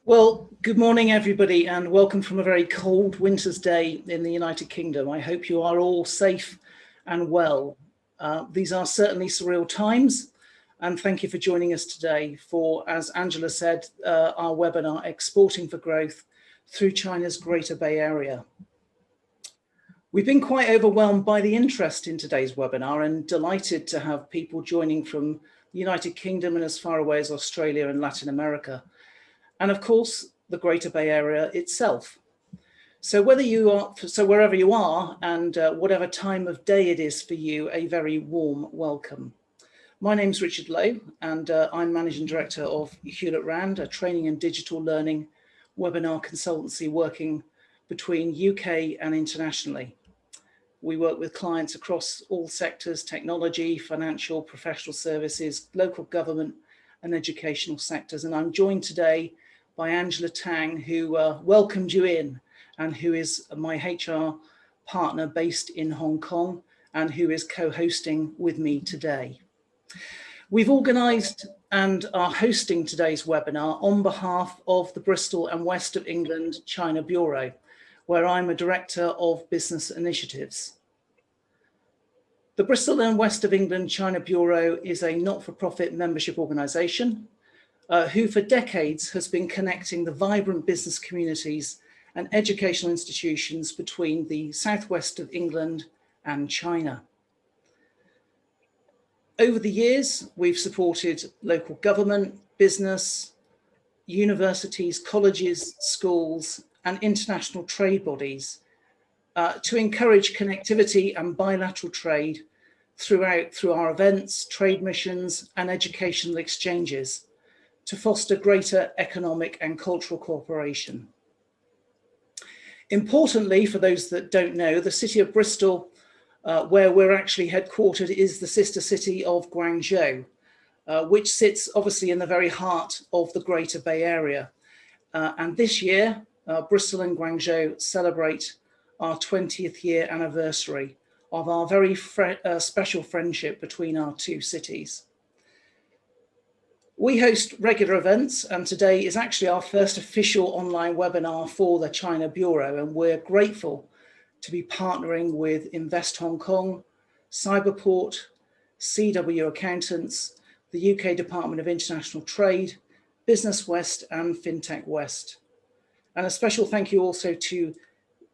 Well, good morning, everybody, and welcome from a very cold winter's day in the United Kingdom. I hope you are all safe and well. These are certainly surreal times, and thank you for joining us today for, as Angela said, our webinar, Exporting for Growth through China's Greater Bay Area. We've been quite overwhelmed by the interest in today's webinar and delighted to have people joining from the United Kingdom and as far away as Australia and Latin America. And of course, the Greater Bay Area itself. So wherever you are and whatever time of day it is for you, a very warm welcome. My name's Richard Lowe, and I'm Managing Director of Hewlett Rand, a training and digital learning webinar consultancy working between UK and internationally. We work with clients across all sectors: technology, financial, professional services, local government and educational sectors. And I'm joined today by Angela Tang, who welcomed you in and who is my HR partner based in Hong Kong and who is co-hosting with me today. We've organised and are hosting today's webinar on behalf of the Bristol and West of England China Bureau, where I'm a Director of Business Initiatives. The Bristol and West of England China Bureau is a not-for-profit membership organisation who for decades has been connecting the vibrant business communities and educational institutions between the southwest of England and China. Over the years, we've supported local government, business, universities, colleges, schools, and international trade bodies to encourage connectivity and bilateral trade through our events, trade missions, and educational exchanges to foster greater economic and cultural cooperation. Importantly, for those that don't know, the city of Bristol, where we're actually headquartered, is the sister city of Guangzhou, which sits obviously in the very heart of the Greater Bay Area. And this year, Bristol and Guangzhou celebrate our 20th year anniversary of our very special friendship between our two cities. We host regular events, and today is actually our first official online webinar for the China Bureau, and we're grateful to be partnering with Invest Hong Kong, Cyberport, CW Accountants, the UK Department of International Trade, Business West and FinTech West. And a special thank you also to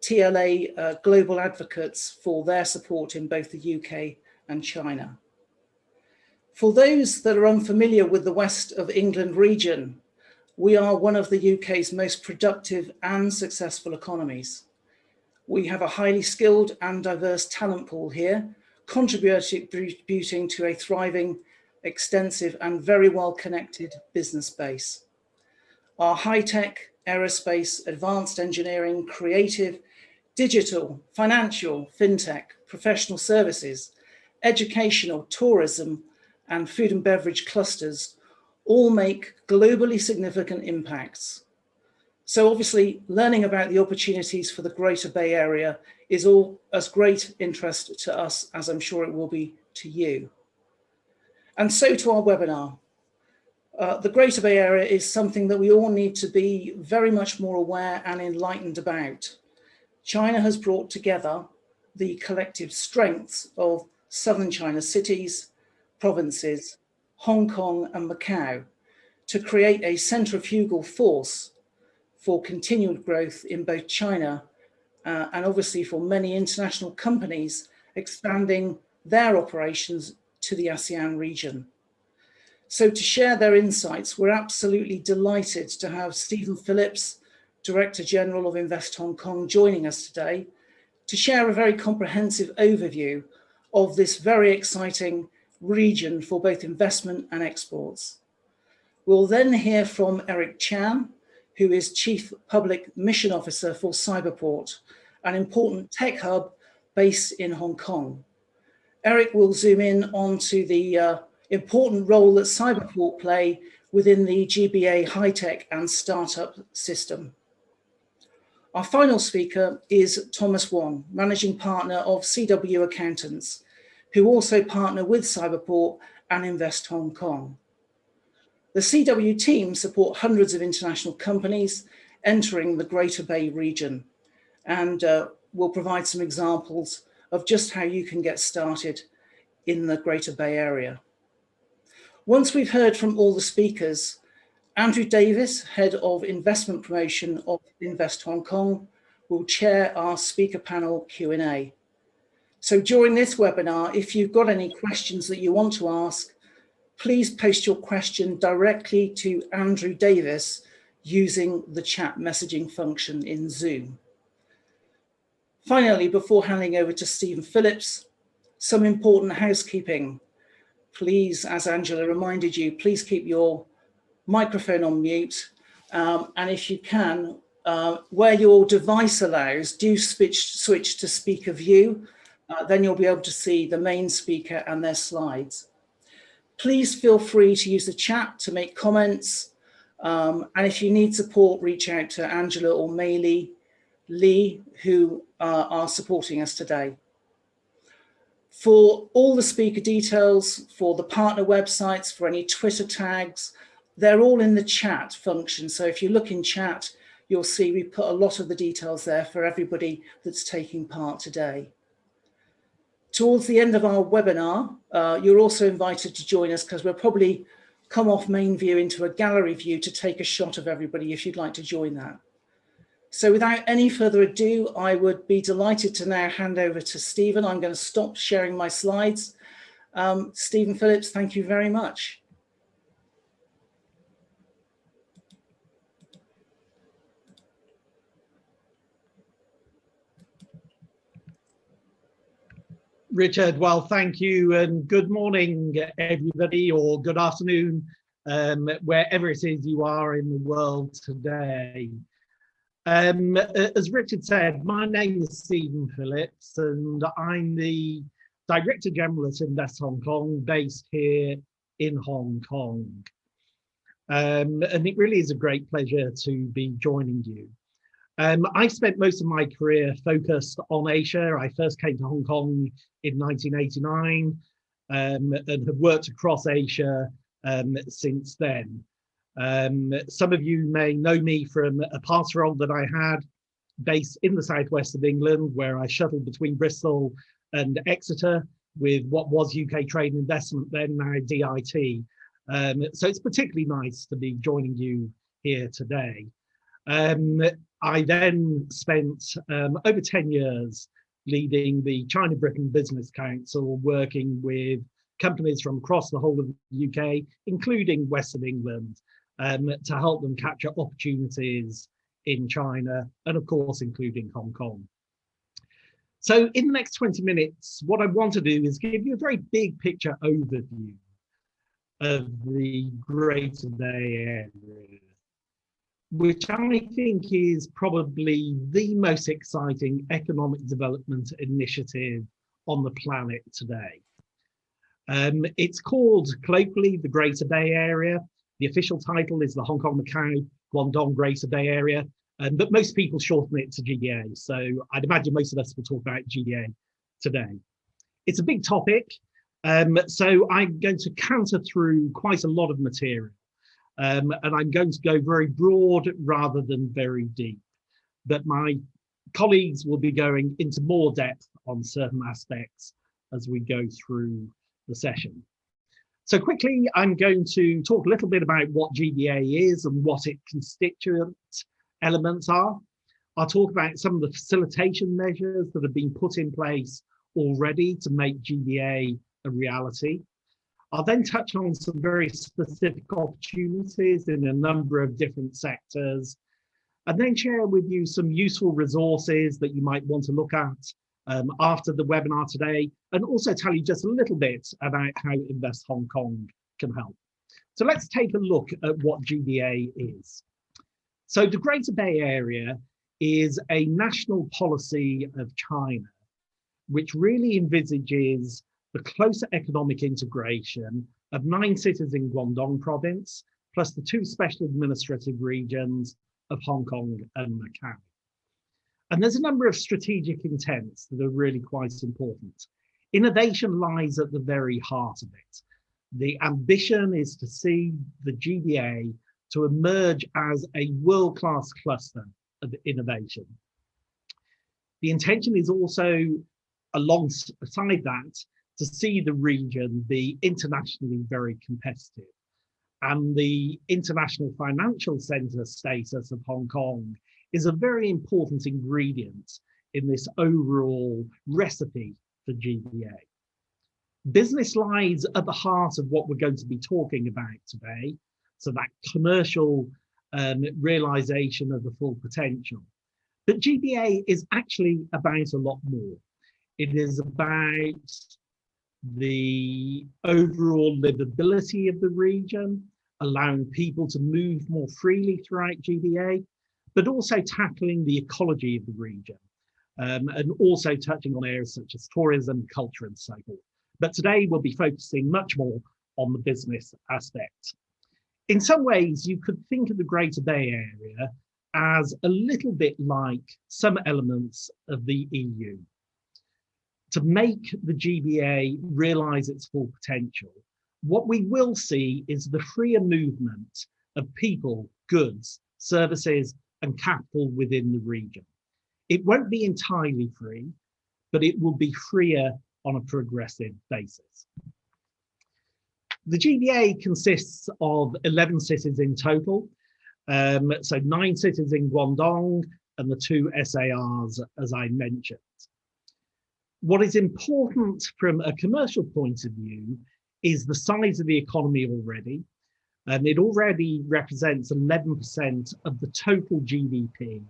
TLA Global Advocates for their support in both the UK and China. For those that are unfamiliar with the West of England region, we are one of the UK's most productive and successful economies. We have a highly skilled and diverse talent pool here, contributing to a thriving, extensive and very well connected business base. Our high-tech, aerospace, advanced engineering, creative, digital, financial, fintech, professional services, educational, tourism, and food and beverage clusters all make globally significant impacts. So obviously, learning about the opportunities for the Greater Bay Area is all as great interest to us as I'm sure it will be to you. And so to our webinar. The Greater Bay Area is something that we all need to be very much more aware and enlightened about. China has brought together the collective strengths of southern China cities, provinces, Hong Kong and Macau to create a centrifugal force for continued growth in both China and obviously for many international companies expanding their operations to the ASEAN region. So to share their insights, we're absolutely delighted to have Stephen Phillips, Director General of Invest Hong Kong, joining us today to share a very comprehensive overview of this very exciting region for both investment and exports. We'll then hear from Eric Chan, who is Chief Public Mission Officer for Cyberport, an important tech hub based in Hong Kong. Eric will zoom in onto the important role that Cyberport play within the GBA high-tech and startup system. Our final speaker is Thomas Wong, Managing Partner of CW Accountants, who also partner with Cyberport and Invest Hong Kong. The CW team support hundreds of international companies entering the Greater Bay region, and we'll provide some examples of just how you can get started in the Greater Bay Area. Once we've heard from all the speakers, Andrew Davis, Head of Investment Promotion of Invest Hong Kong, will chair our speaker panel Q&A. So during this webinar, if you've got any questions that you want to ask, please post your question directly to Andrew Davis using the chat messaging function in Zoom. Finally, before handing over to Stephen Phillips, some important housekeeping. Please, as Angela reminded you, please keep your microphone on mute. And if you can, where your device allows, do switch to speaker view. Then you'll be able to see the main speaker and their slides. Please feel free to use the chat to make comments. And if you need support, reach out to Angela or Mei Li, who are supporting us today. For all the speaker details, for the partner websites, for any Twitter tags, they're all in the chat function. So if you look in chat, you'll see we put a lot of the details there for everybody that's taking part today. Towards the end of our webinar, you're also invited to join us because we'll probably come off main view into a gallery view to take a shot of everybody if you'd like to join that. So without any further ado, I would be delighted to now hand over to Stephen. I'm going to stop sharing my slides. Stephen Phillips, thank you very much. Richard, well, thank you and good morning, everybody, or good afternoon, wherever it is you are in the world today. As Richard said, my name is Stephen Phillips and I'm the Director General at Invest Hong Kong, based here in Hong Kong. And it really is a great pleasure to be joining you. I spent most of my career focused on Asia. I first came to Hong Kong in 1989 and have worked across Asia since then. Some of you may know me from a past role that I had based in the southwest of England, where I shuttled between Bristol and Exeter with what was UK Trade and Investment, then now DIT. So it's particularly nice to be joining you here today. I then spent over 10 years leading the China-Britain Business Council, working with companies from across the whole of the UK, including Western England, to help them capture opportunities in China and of course, including Hong Kong. So in the next 20 minutes, what I want to do is give you a very big picture overview of the Greater Bay Area, which I think is probably the most exciting economic development initiative on the planet today. It's called colloquially the Greater Bay Area. The official title is the Hong Kong, Macau, Guangdong Greater Bay Area, but most people shorten it to GBA. So I'd imagine most of us will talk about GBA today. It's a big topic, so I'm going to canter through quite a lot of material. And I'm going to go very broad rather than very deep, but my colleagues will be going into more depth on certain aspects as we go through the session. So quickly, I'm going to talk a little bit about what GBA is and what its constituent elements are. I'll talk about some of the facilitation measures that have been put in place already to make GBA a reality. I'll then touch on some very specific opportunities in a number of different sectors, and then share with you some useful resources that you might want to look at after the webinar today, and also tell you just a little bit about how Invest Hong Kong can help. So let's take a look at what GBA is. So the Greater Bay Area is a national policy of China, which really envisages the closer economic integration of 9 cities in Guangdong province, plus the 2 special administrative regions of Hong Kong and Macau. And there's a number of strategic intents that are really quite important. Innovation lies at the very heart of it. The ambition is to see the GBA to emerge as a world-class cluster of innovation. The intention is also, alongside that, to see the region be internationally very competitive. And the international financial centre status of Hong Kong is a very important ingredient in this overall recipe for GBA. Business lies at the heart of what we're going to be talking about today. So that commercial realisation of the full potential. But GBA is actually about a lot more. It is about the overall livability of the region, allowing people to move more freely throughout GBA, but also tackling the ecology of the region, and also touching on areas such as tourism, culture, and so forth. But today we'll be focusing much more on the business aspect. In some ways, you could think of the Greater Bay Area as a little bit like some elements of the EU. To make the GBA realise its full potential, what we will see is the freer movement of people, goods, services, and capital within the region. It won't be entirely free, but it will be freer on a progressive basis. The GBA consists of 11 cities in total, so 9 cities in Guangdong and the 2 SARs, as I mentioned. What is important from a commercial point of view is the size of the economy already, and it already represents 11% of the total GDP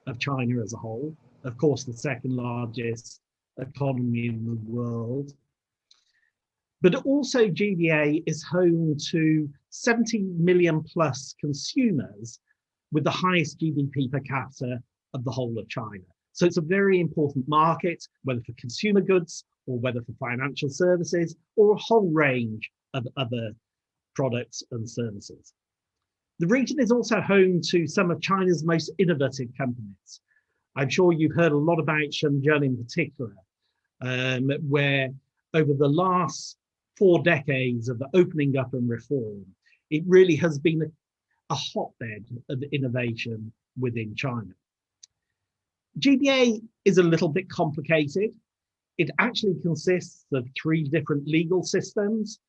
of China as a whole, of course, the second largest economy in the world. But also GBA is home to 70 million plus consumers with the highest GDP per capita of the whole of China. So it's a very important market, whether for consumer goods or whether for financial services or a whole range of other products and services. The region is also home to some of China's most innovative companies. I'm sure you've heard a lot about Shenzhen in particular, where over the last 4 decades of the opening up and reform, it really has been a hotbed of innovation within China. GBA is a little bit complicated. It actually consists of 3 different legal systems,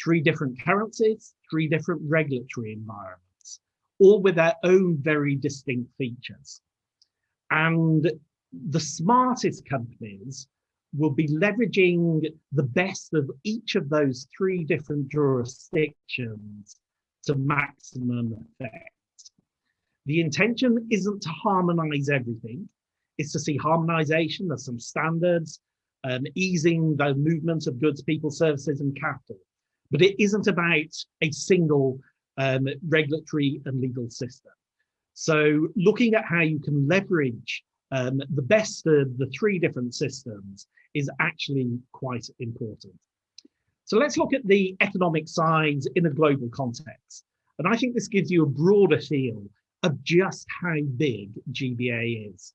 3 different currencies, 3 different regulatory environments, all with their own very distinct features. And the smartest companies will be leveraging the best of each of those 3 different jurisdictions to maximum effect. The intention isn't to harmonize everything, it's to see harmonization of some standards, easing the movement of goods, people, services, and capital. But it isn't about a single regulatory and legal system. So looking at how you can leverage the best of the 3 different systems is actually quite important. So let's look at the economic sides in a global context. And I think this gives you a broader feel of just how big GBA is.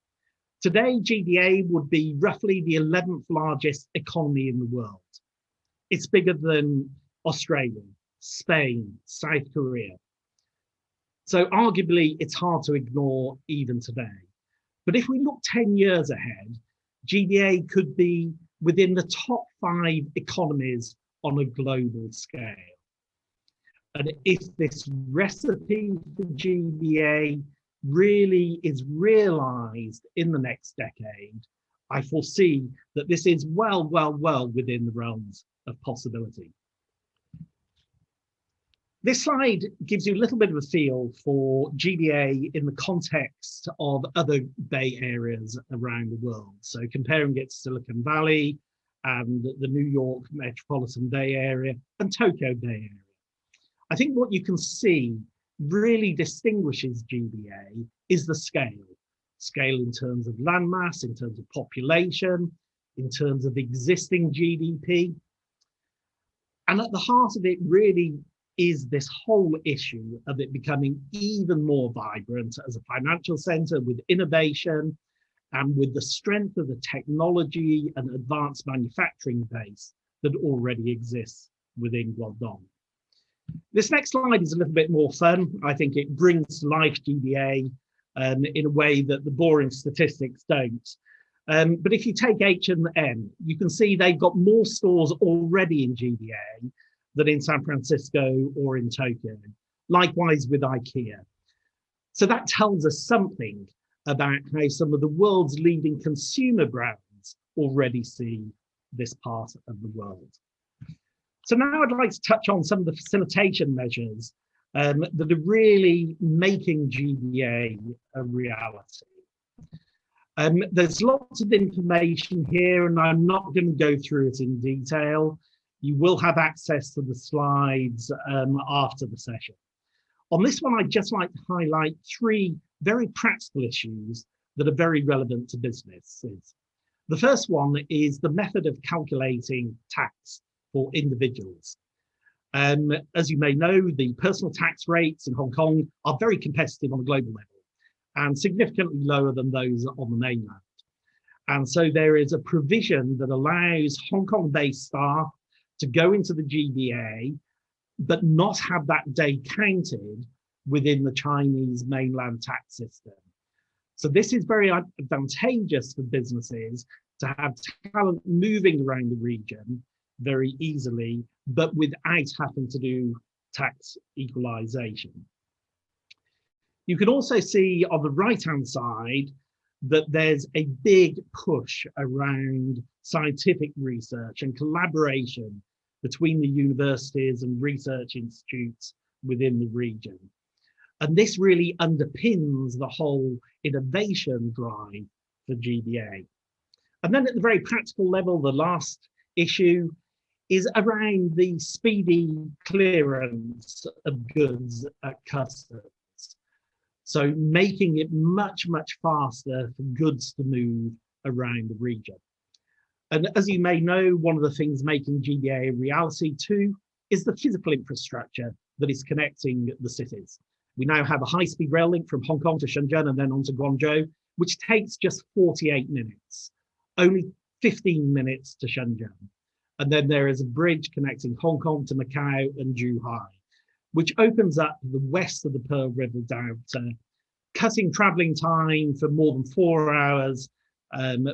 Today, GBA would be roughly the 11th largest economy in the world. It's bigger than Australia, Spain, South Korea. So arguably, it's hard to ignore even today. But if we look 10 years ahead, GBA could be within the top 5 economies on a global scale. And if this recipe for GBA really is realized in the next decade, I foresee that this is well within the realms of possibility. This slide gives you a little bit of a feel for GBA in the context of other Bay areas around the world. So comparing it to Silicon Valley and the New York Metropolitan Bay Area and Tokyo Bay Area. I think what you can see really distinguishes GBA is the scale. Scale in terms of landmass, in terms of population, in terms of existing GDP. And at the heart of it really is this whole issue of it becoming even more vibrant as a financial center with innovation and with the strength of the technology and advanced manufacturing base that already exists within Guangdong. This next slide is a little bit more fun. I think it brings to life GBA in a way that the boring statistics don't. But if you take H&M, you can see they've got more stores already in GBA than in San Francisco or in Tokyo. Likewise with IKEA. So that tells us something about how some of the world's leading consumer brands already see this part of the world. So now I'd like to touch on some of the facilitation measures that are really making GBA a reality. There's lots of information here, and I'm not going to go through it in detail. You will have access to the slides after the session. On this one, I'd just like to highlight three very practical issues that are very relevant to businesses. The first one is the method of calculating tax for individuals. As you may know, the personal tax rates in Hong Kong are very competitive on a global level and significantly lower than those on the mainland. And so there is a provision that allows Hong Kong-based staff to go into the GBA, but not have that day counted within the Chinese mainland tax system. So this is very advantageous for businesses to have talent moving around the region very easily, but without having to do tax equalization. You can also see on the right-hand side that there's a big push around scientific research and collaboration between the universities and research institutes within the region. And this really underpins the whole innovation drive for GBA. And then at the very practical level, the last issue is around the speedy clearance of goods at customs. So making it much, much faster for goods to move around the region. And as you may know, one of the things making GBA a reality too is the physical infrastructure that is connecting the cities. We now have a high-speed rail link from Hong Kong to Shenzhen and then on to Guangzhou, which takes just 48 minutes, only 15 minutes to Shenzhen. And then there is a bridge connecting Hong Kong to Macau and Zhuhai, which opens up the west of the Pearl River Delta, cutting traveling time for more than 4 hours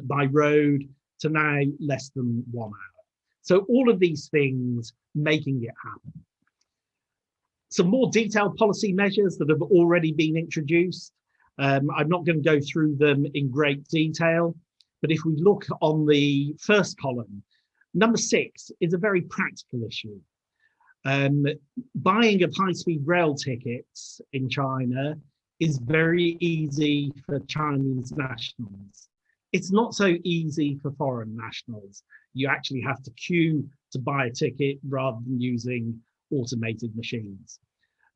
by road to now less than 1 hour. So all of these things making it happen. Some more detailed policy measures that have already been introduced. I'm not going to go through them in great detail, but if we look on the first column, number 6 is a very practical issue. Buying of high-speed rail tickets in China is very easy for Chinese nationals. It's not so easy for foreign nationals. You actually have to queue to buy a ticket rather than using automated machines.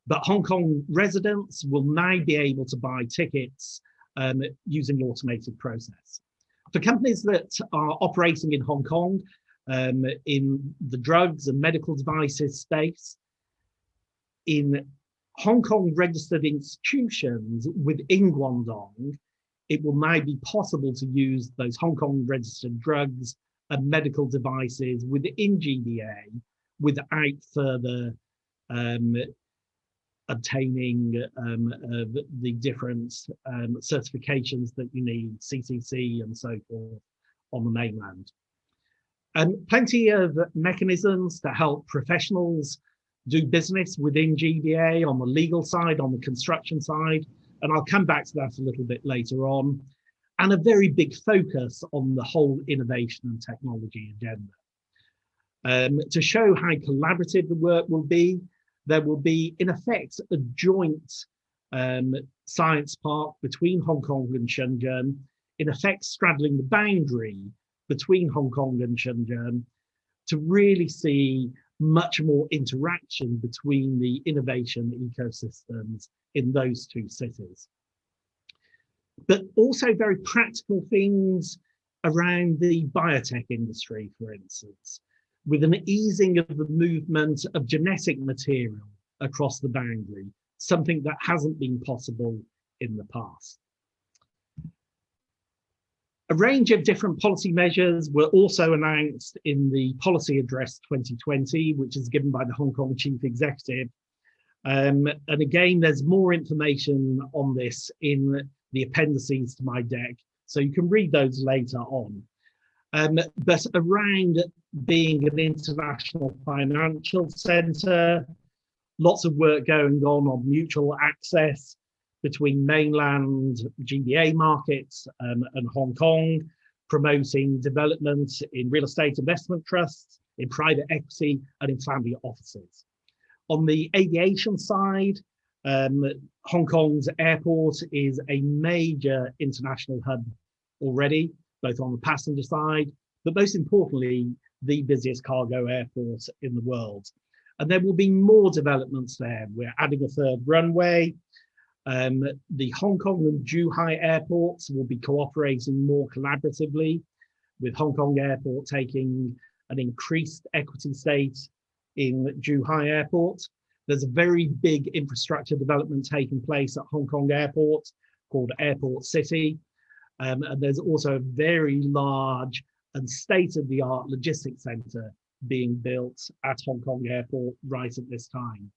But Hong Kong residents will now be able to buy tickets using the automated process. For companies that are operating in Hong Kong, in the drugs and medical devices space, in Hong Kong registered institutions within Guangdong, it will now be possible to use those Hong Kong registered drugs and medical devices within GBA without further obtaining the different certifications that you need, CCC and so forth, on the mainland. Plenty of mechanisms to help professionals do business within GBA on the legal side, on the construction side, and I'll come back to that a little bit later on, and a very big focus on the whole innovation and technology agenda. To show how collaborative the work will be, there will be, in effect, a joint science park between Hong Kong and Shenzhen, in effect straddling the boundary between Hong Kong and Shenzhen, to really see much more interaction between the innovation ecosystems in those two cities. But also very practical things around the biotech industry, for instance, with an easing of the movement of genetic material across the boundary, something that hasn't been possible in the past. A range of different policy measures were also announced in the Policy Address 2020, which is given by the Hong Kong Chief Executive. And again, there's more information on this in the appendices to my deck, so you can read those later on. But around being an international financial centre, lots of work going on mutual access between mainland GBA markets and Hong Kong, promoting development in real estate investment trusts, in private equity, and in family offices. On the aviation side, Hong Kong's airport is a major international hub already, both on the passenger side, but most importantly, the busiest cargo airport in the world. And there will be more developments there. We're adding a third runway. The Hong Kong and Zhuhai airports will be cooperating more collaboratively, with Hong Kong Airport taking an increased equity stake in Zhuhai Airport. There's a very big infrastructure development taking place at Hong Kong Airport called Airport City. And there's also a very large and state-of-the-art logistics centre being built at Hong Kong Airport right at this time.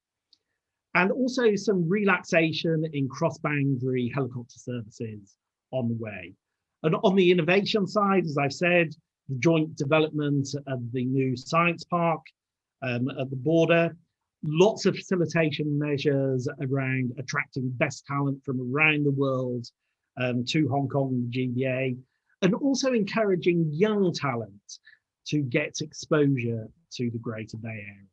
And also some relaxation in cross-boundary helicopter services on the way. And on the innovation side, as I've said, the joint development of the new science park at the border, lots of facilitation measures around attracting best talent from around the world to Hong Kong and the GBA, and also encouraging young talent to get exposure to the Greater Bay Area.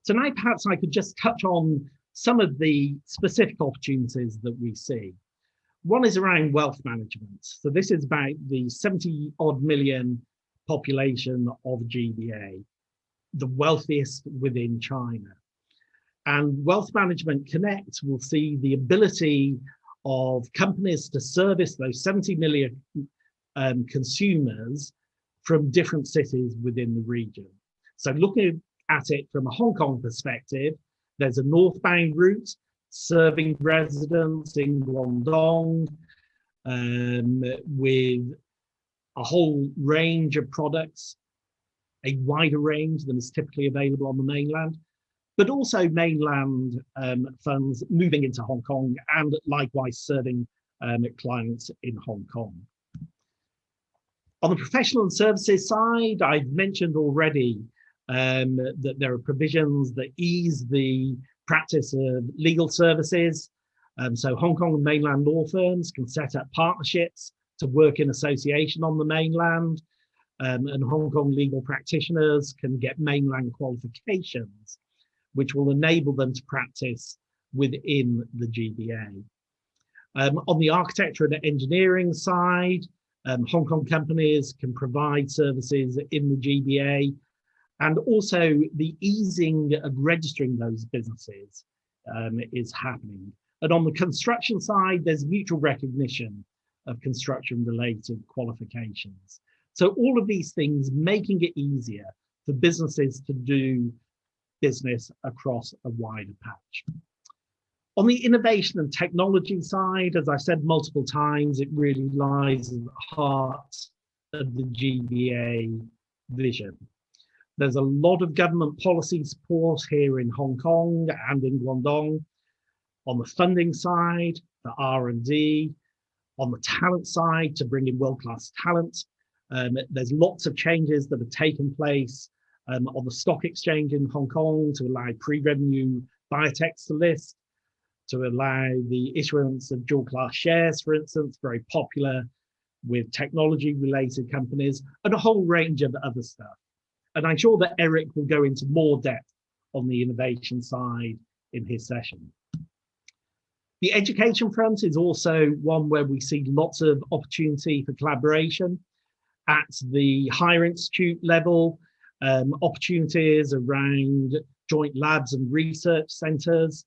So now perhaps I could just touch on some of the specific opportunities that we see. One is around wealth management. So this is about the 70 odd million population of GBA, the wealthiest within China. And Wealth Management Connect will see the ability of companies to service those 70 million consumers from different cities within the region. So looking at it from a Hong Kong perspective, there's a northbound route serving residents in Guangdong with a whole range of products, a wider range than is typically available on the mainland, but also mainland funds moving into Hong Kong and likewise serving clients in Hong Kong. On the professional and services side, I've mentioned already that there are provisions that ease the practice of legal services. So Hong Kong and mainland law firms can set up partnerships to work in association on the mainland, and Hong Kong legal practitioners can get mainland qualifications, which will enable them to practice within the GBA. On the architecture and engineering side, Hong Kong companies can provide services in the GBA, and also the easing of registering those businesses is happening. And on the construction side, there's mutual recognition of construction-related qualifications. So all of these things making it easier for businesses to do business across a wider patch. On the innovation and technology side, as I've said multiple times, it really lies at the heart of the GBA vision. There's a lot of government policy support here in Hong Kong and in Guangdong. On the funding side, the R&D, on the talent side to bring in world-class talent. There's lots of changes that have taken place on the stock exchange in Hong Kong to allow pre-revenue biotechs to list, to allow the issuance of dual-class shares, for instance, very popular with technology-related companies, and a whole range of other stuff. And I'm sure that Eric will go into more depth on the innovation side in his session. The education front is also one where we see lots of opportunity for collaboration at the higher institute level, opportunities around joint labs and research centres.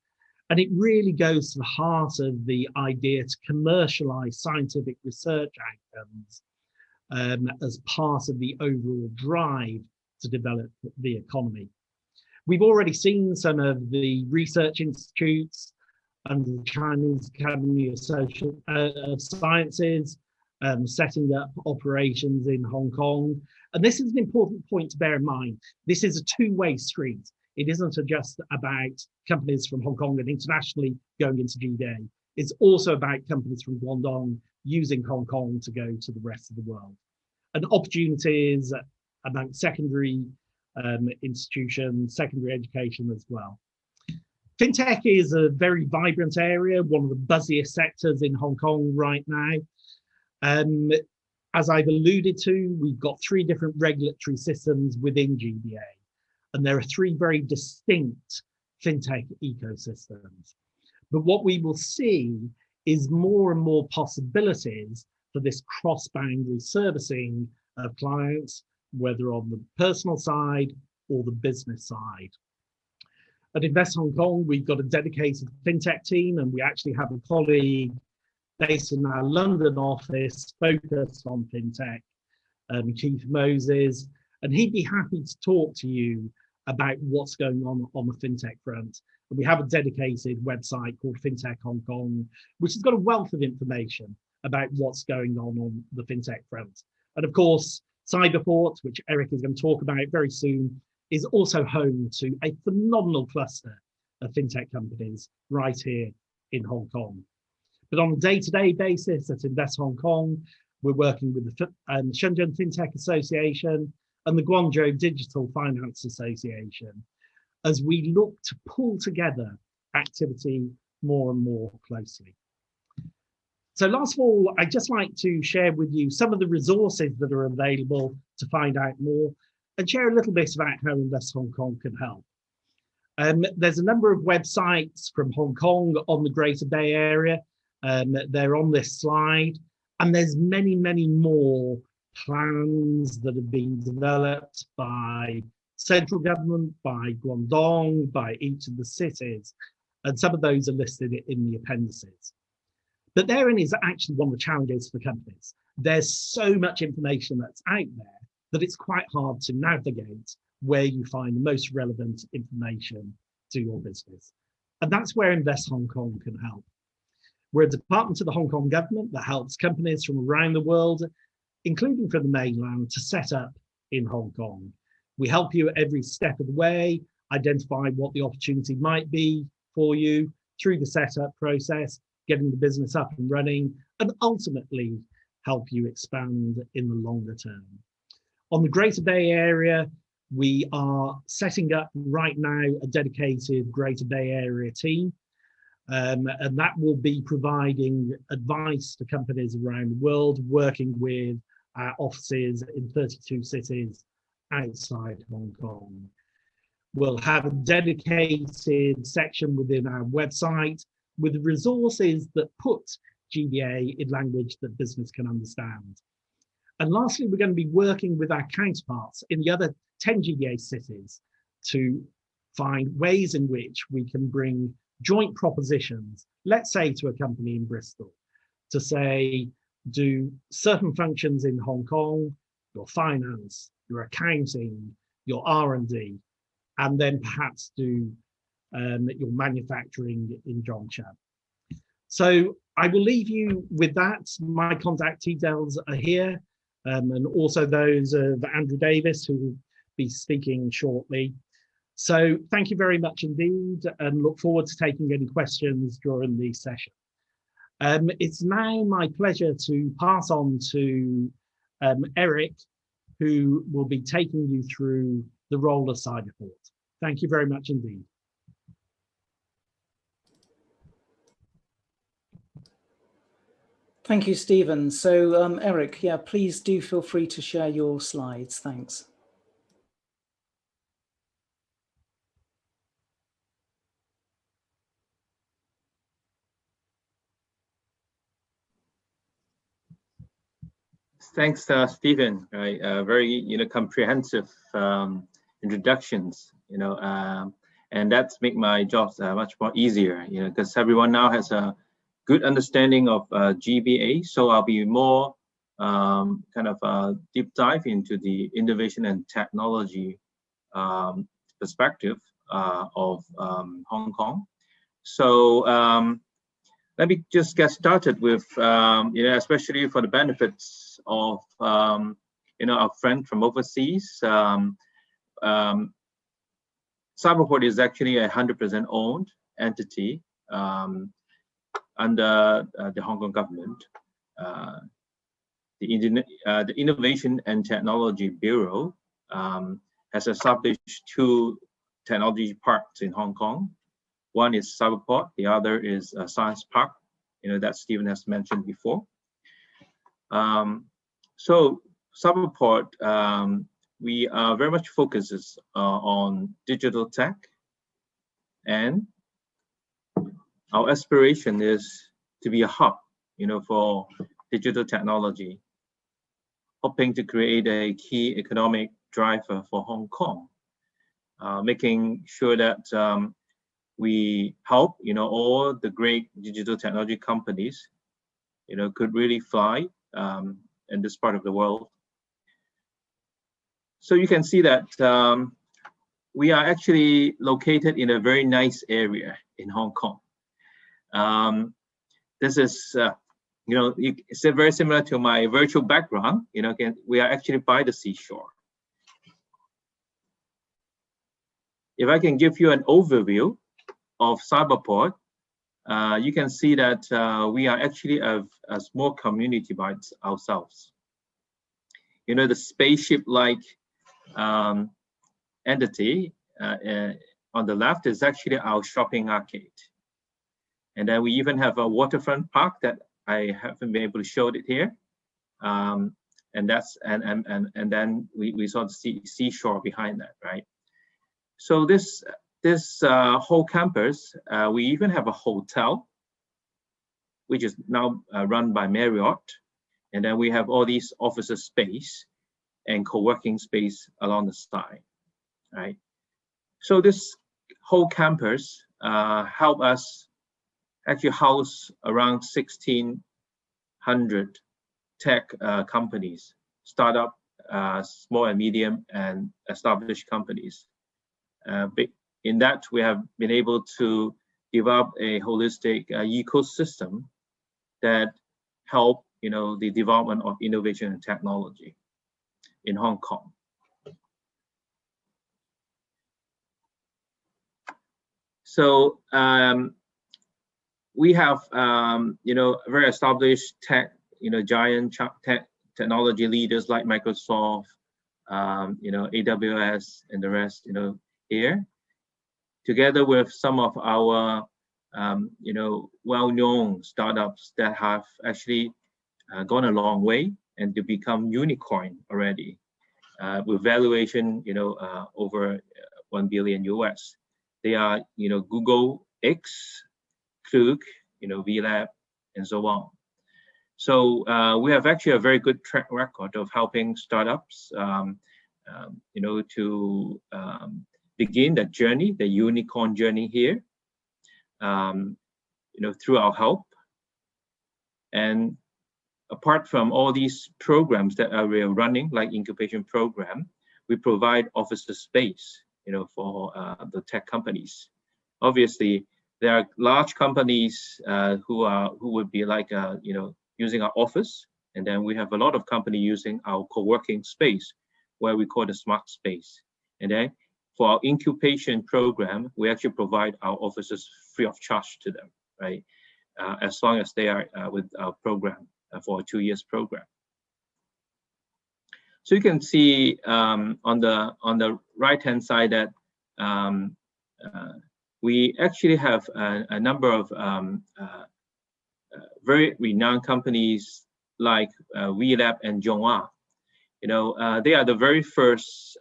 And it really goes to the heart of the idea to commercialise scientific research outcomes as part of the overall drive to develop the economy. We've already seen some of the research institutes under the Chinese Academy of Sciences setting up operations in Hong Kong. And this is an important point to bear in mind. This is a two-way street. It isn't just about companies from Hong Kong and internationally going into GBA. It's also about companies from Guangdong using Hong Kong to go to the rest of the world. And opportunities among secondary institutions, secondary education as well. Fintech is a very vibrant area, one of the buzziest sectors in Hong Kong right now. As I've alluded to, we've got 3 different regulatory systems within GBA, and there are 3 very distinct fintech ecosystems. But what we will see is more and more possibilities for this cross-boundary servicing of clients, whether on the personal side or the business side. At Invest Hong Kong, we've got a dedicated fintech team, and we actually have a colleague based in our London office focused on fintech, Keith Moses, and he'd be happy to talk to you about what's going on the fintech front. And we have a dedicated website called FinTech Hong Kong, which has got a wealth of information about what's going on the fintech front. And of course, Cyberport, which Eric is going to talk about very soon, is also home to a phenomenal cluster of fintech companies right here in Hong Kong. But on a day-to-day basis at Invest Hong Kong, we're working with the Shenzhen FinTech Association and the Guangzhou Digital Finance Association as we look to pull together activity more and more closely. So last of all, I'd just like to share with you some of the resources that are available to find out more and share a little bit about how Invest Hong Kong can help. There's a number of websites from Hong Kong on the Greater Bay Area. They're on this slide, and there's many, many more plans that have been developed by central government, by Guangdong, by each of the cities, and some of those are listed in the appendices. But therein is actually one of the challenges for companies. There's so much information that's out there that it's quite hard to navigate where you find the most relevant information to your business. And that's where Invest Hong Kong can help. We're a department of the Hong Kong government that helps companies from around the world, including from the mainland, to set up in Hong Kong. We help you at every step of the way, identify what the opportunity might be for you through the setup process, getting the business up and running, and ultimately help you expand in the longer term. On the Greater Bay Area, we are setting up right now a dedicated Greater Bay Area team. And that will be providing advice to companies around the world, working with our offices in 32 cities outside Hong Kong. We'll have a dedicated section within our website with resources that put GBA in language that business can understand. And lastly, we're going to be working with our counterparts in the other 10 GBA cities to find ways in which we can bring joint propositions, let's say to a company in Bristol, to say, do certain functions in Hong Kong, your finance, your accounting, your R&D, and then perhaps do your manufacturing in Zhongshan. So I will leave you with that. My contact details are here, and also those of Andrew Davis, who will be speaking shortly. So thank you very much indeed, and look forward to taking any questions during the session. It's now my pleasure to pass on to Eric, who will be taking you through the role of Cyberport. Thank you very much indeed. Thank you, Stephen. So Eric, yeah, please do feel free to share your slides. Thanks. Thanks, Stephen. Right, very comprehensive introductions. And that's make my job much more easier. Because everyone now has a good understanding of GBA. So I'll be more deep dive into the innovation and technology perspective of Hong Kong. So let me just get started with, especially for the benefits of, our friend from overseas. Cyberport is actually a 100% owned entity under the Hong Kong government. The Innovation and Technology Bureau has established 2 technology parks in Hong Kong. One is Cyberport, the other is Science Park, that Stephen has mentioned before. So Cyberport, we are very much focused on digital tech, and our aspiration is to be a hub, for digital technology, hoping to create a key economic driver for Hong Kong, making sure that we help, all the great digital technology companies, could really fly in this part of the world. So you can see that we are actually located in a very nice area in Hong Kong. This is, it's very similar to my virtual background. Again, we are actually by the seashore. If I can give you an overview of Cyberport, you can see that we are actually a small community by ourselves. The spaceship-like entity on the left is actually our shopping arcade. And then we even have a waterfront park that I haven't been able to show it here. And then we saw the seashore behind that, right? So this whole campus, we even have a hotel, which is now run by Marriott. And then we have all these office space and co-working space along the side, right? So this whole campus help us actually house around 1,600 tech companies, startup, small and medium and established companies. In that, we have been able to develop a holistic ecosystem that help, the development of innovation and technology in Hong Kong. So we have, very established tech, giant tech technology leaders like Microsoft, AWS, and the rest, here, together with some of our, well-known startups that have actually gone a long way and to become unicorn already, with valuation, over $1 billion US. They are, Google X, Klook, VLab, and so on. So we have actually a very good track record of helping startups, to begin that journey, the unicorn journey here, through our help. And apart from all these programs that we are running, like incubation program, we provide office space, for the tech companies. Obviously, there are large companies who would be like, using our office, and then we have a lot of companies using our co-working space, where we call the smart space. And then for our incubation program, we actually provide our offices free of charge to them, right? As long as they are with our program for a 2 years program. So you can see on the right-hand side that we actually have a number of very renowned companies like VLab and Zhonghua. They are the very first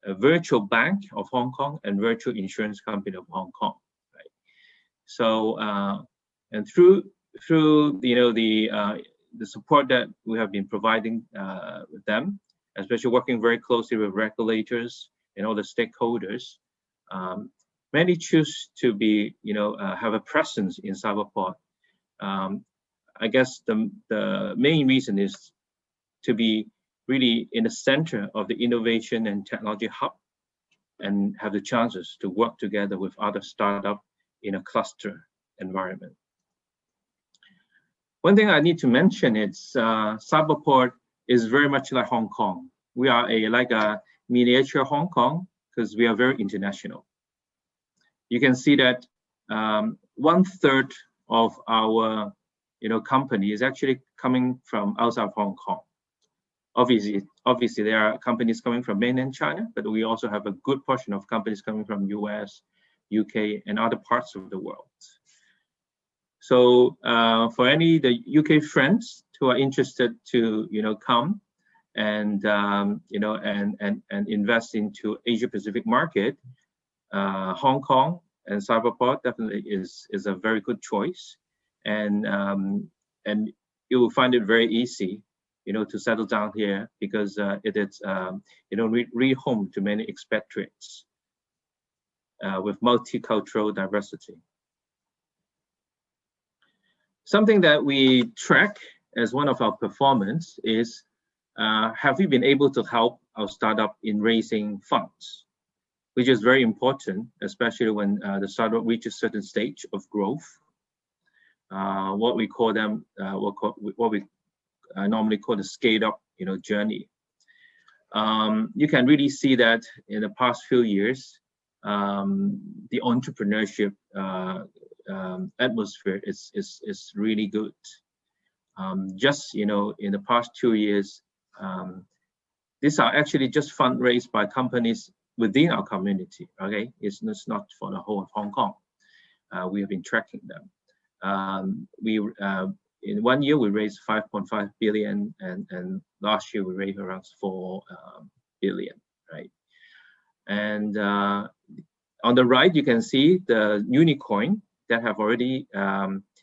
virtual bank of Hong Kong and virtual insurance company of Hong Kong, right? So and through the support that we have been providing with them, especially working very closely with regulators and all the stakeholders, many choose to be, have a presence in Cyberport. I guess the main reason is to be really in the center of the innovation and technology hub, and have the chances to work together with other startups in a cluster environment. One thing I need to mention is Cyberport is very much like Hong Kong. We are like a miniature Hong Kong because we are very international. You can see that 1/3 of our company is actually coming from outside of Hong Kong. Obviously, there are companies coming from mainland China, but we also have a good portion of companies coming from US, UK, and other parts of the world. So for the UK friends who are interested to come and and invest into Asia Pacific market, Hong Kong and Cyberport definitely is a very good choice, and you will find it very easy to settle down here because it is real home to many expatriates with multicultural diversity. Something that we track as one of our performance is have we been able to help our startup in raising funds, which is very important, especially when the startup reaches a certain stage of growth. What we call them, what we normally call the scaled up journey. You can really see that in the past few years, the entrepreneurship atmosphere is really good. Just in the past 2 years, these are actually just fundraised by companies within our community. Okay, it's not for the whole of Hong Kong. We have been tracking them. In 1 year we raised 5.5 billion, and last year we raised around 4 billion, right? And on the right you can see the unicorn that have already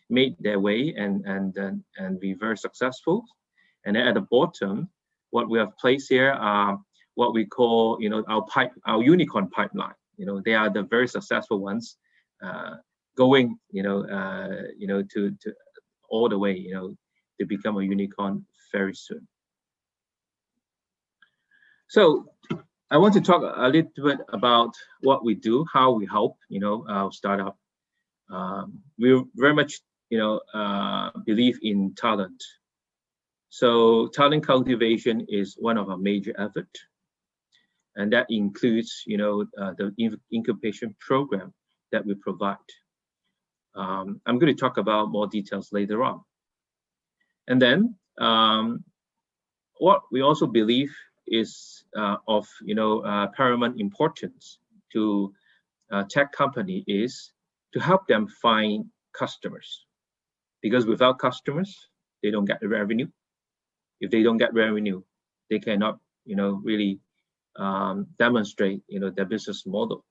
made their way and be very successful. And then at the bottom, what we have placed here are what we call our unicorn pipeline. They are the very successful ones, going to all the way to become a unicorn very soon. So I want to talk a little bit about what we do, how we help our startup. We very much believe in talent. So talent cultivation is one of our major efforts, and that includes the incubation program that we provide. I'm going to talk about more details later on. And then what we also believe is of paramount importance to tech company is to help them find customers, because without customers they don't get the revenue. If they don't get revenue, they cannot really demonstrate their business model.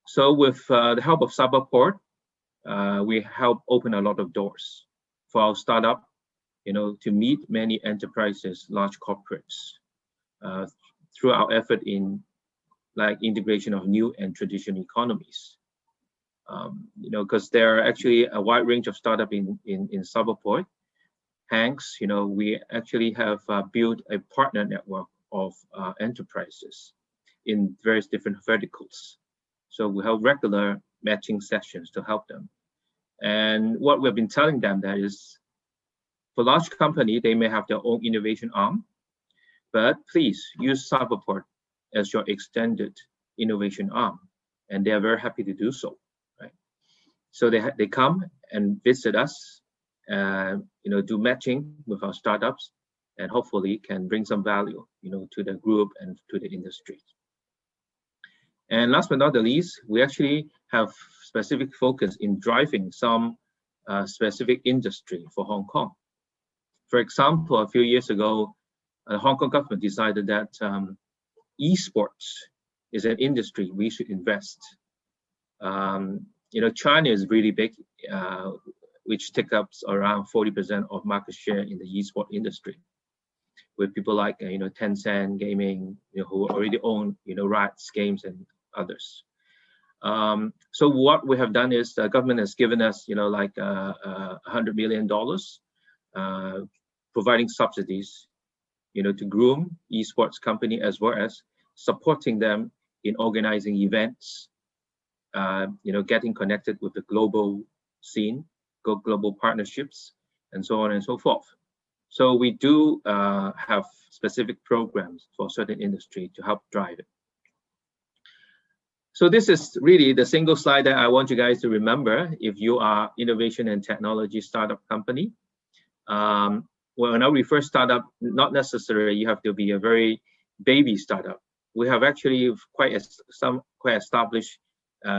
So with the help of Cyberport, we help open a lot of doors for our startup to meet many enterprises, large corporates, through our effort in integration of new and traditional economies. Because there are actually a wide range of startup in Cyberport. Hence, we actually have built a partner network of enterprises in various different verticals. So we have regular matching sessions to help them. And what we've been telling them that is, for large company, they may have their own innovation arm, but please use Cyberport as your extended innovation arm, and they are very happy to do so. Right? So they come and visit us, do matching with our startups, and hopefully can bring some value, to the group and to the industry. And last but not the least, we actually have specific focus in driving some specific industry for Hong Kong. For example, a few years ago, the Hong Kong government decided that esports is an industry we should invest. China is really big, which takes up around 40% of market share in the esport industry, with people like Tencent Gaming, who already own Riot's games and others. So what we have done is the government has given us $100 million, providing subsidies to groom esports company, as well as supporting them in organizing events, getting connected with the global scene, global partnerships, and so on and so forth. So we do have specific programs for certain industry to help drive it. So this is really the single slide that I want you guys to remember if you are innovation and technology startup company. When we first start up, not necessarily you have to be a very baby startup. We have actually some quite established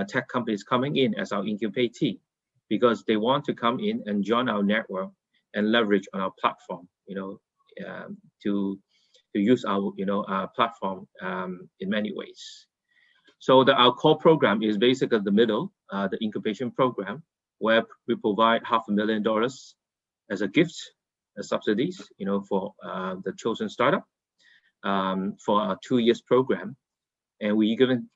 tech companies coming in as our incubatee because they want to come in and join our network and leverage on our platform, to use our our platform in many ways. So our core program is basically the middle, the incubation program, where we provide $500,000 as a gift, as subsidies, for the chosen startup for our 2 years program, and we even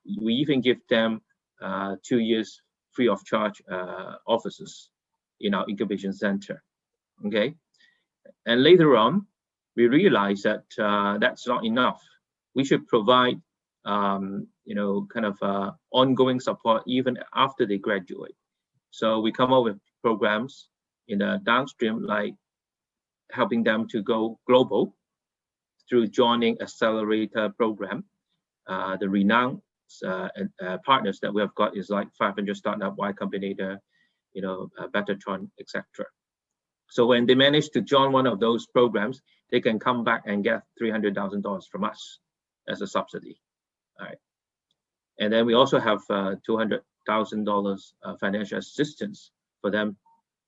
give them 2 years free of charge offices in our incubation center. Okay, and later on, we realized that that's not enough. We should provide ongoing support even after they graduate. So we come up with programs in the downstream, like helping them to go global through joining accelerator program. The renowned partners that we have got is like 500 Startup, Y Combinator, Bettertron, etc. So when they manage to join one of those programs, they can come back and get $300,000 from us as a subsidy. All right. And then we also have $200,000 financial assistance for them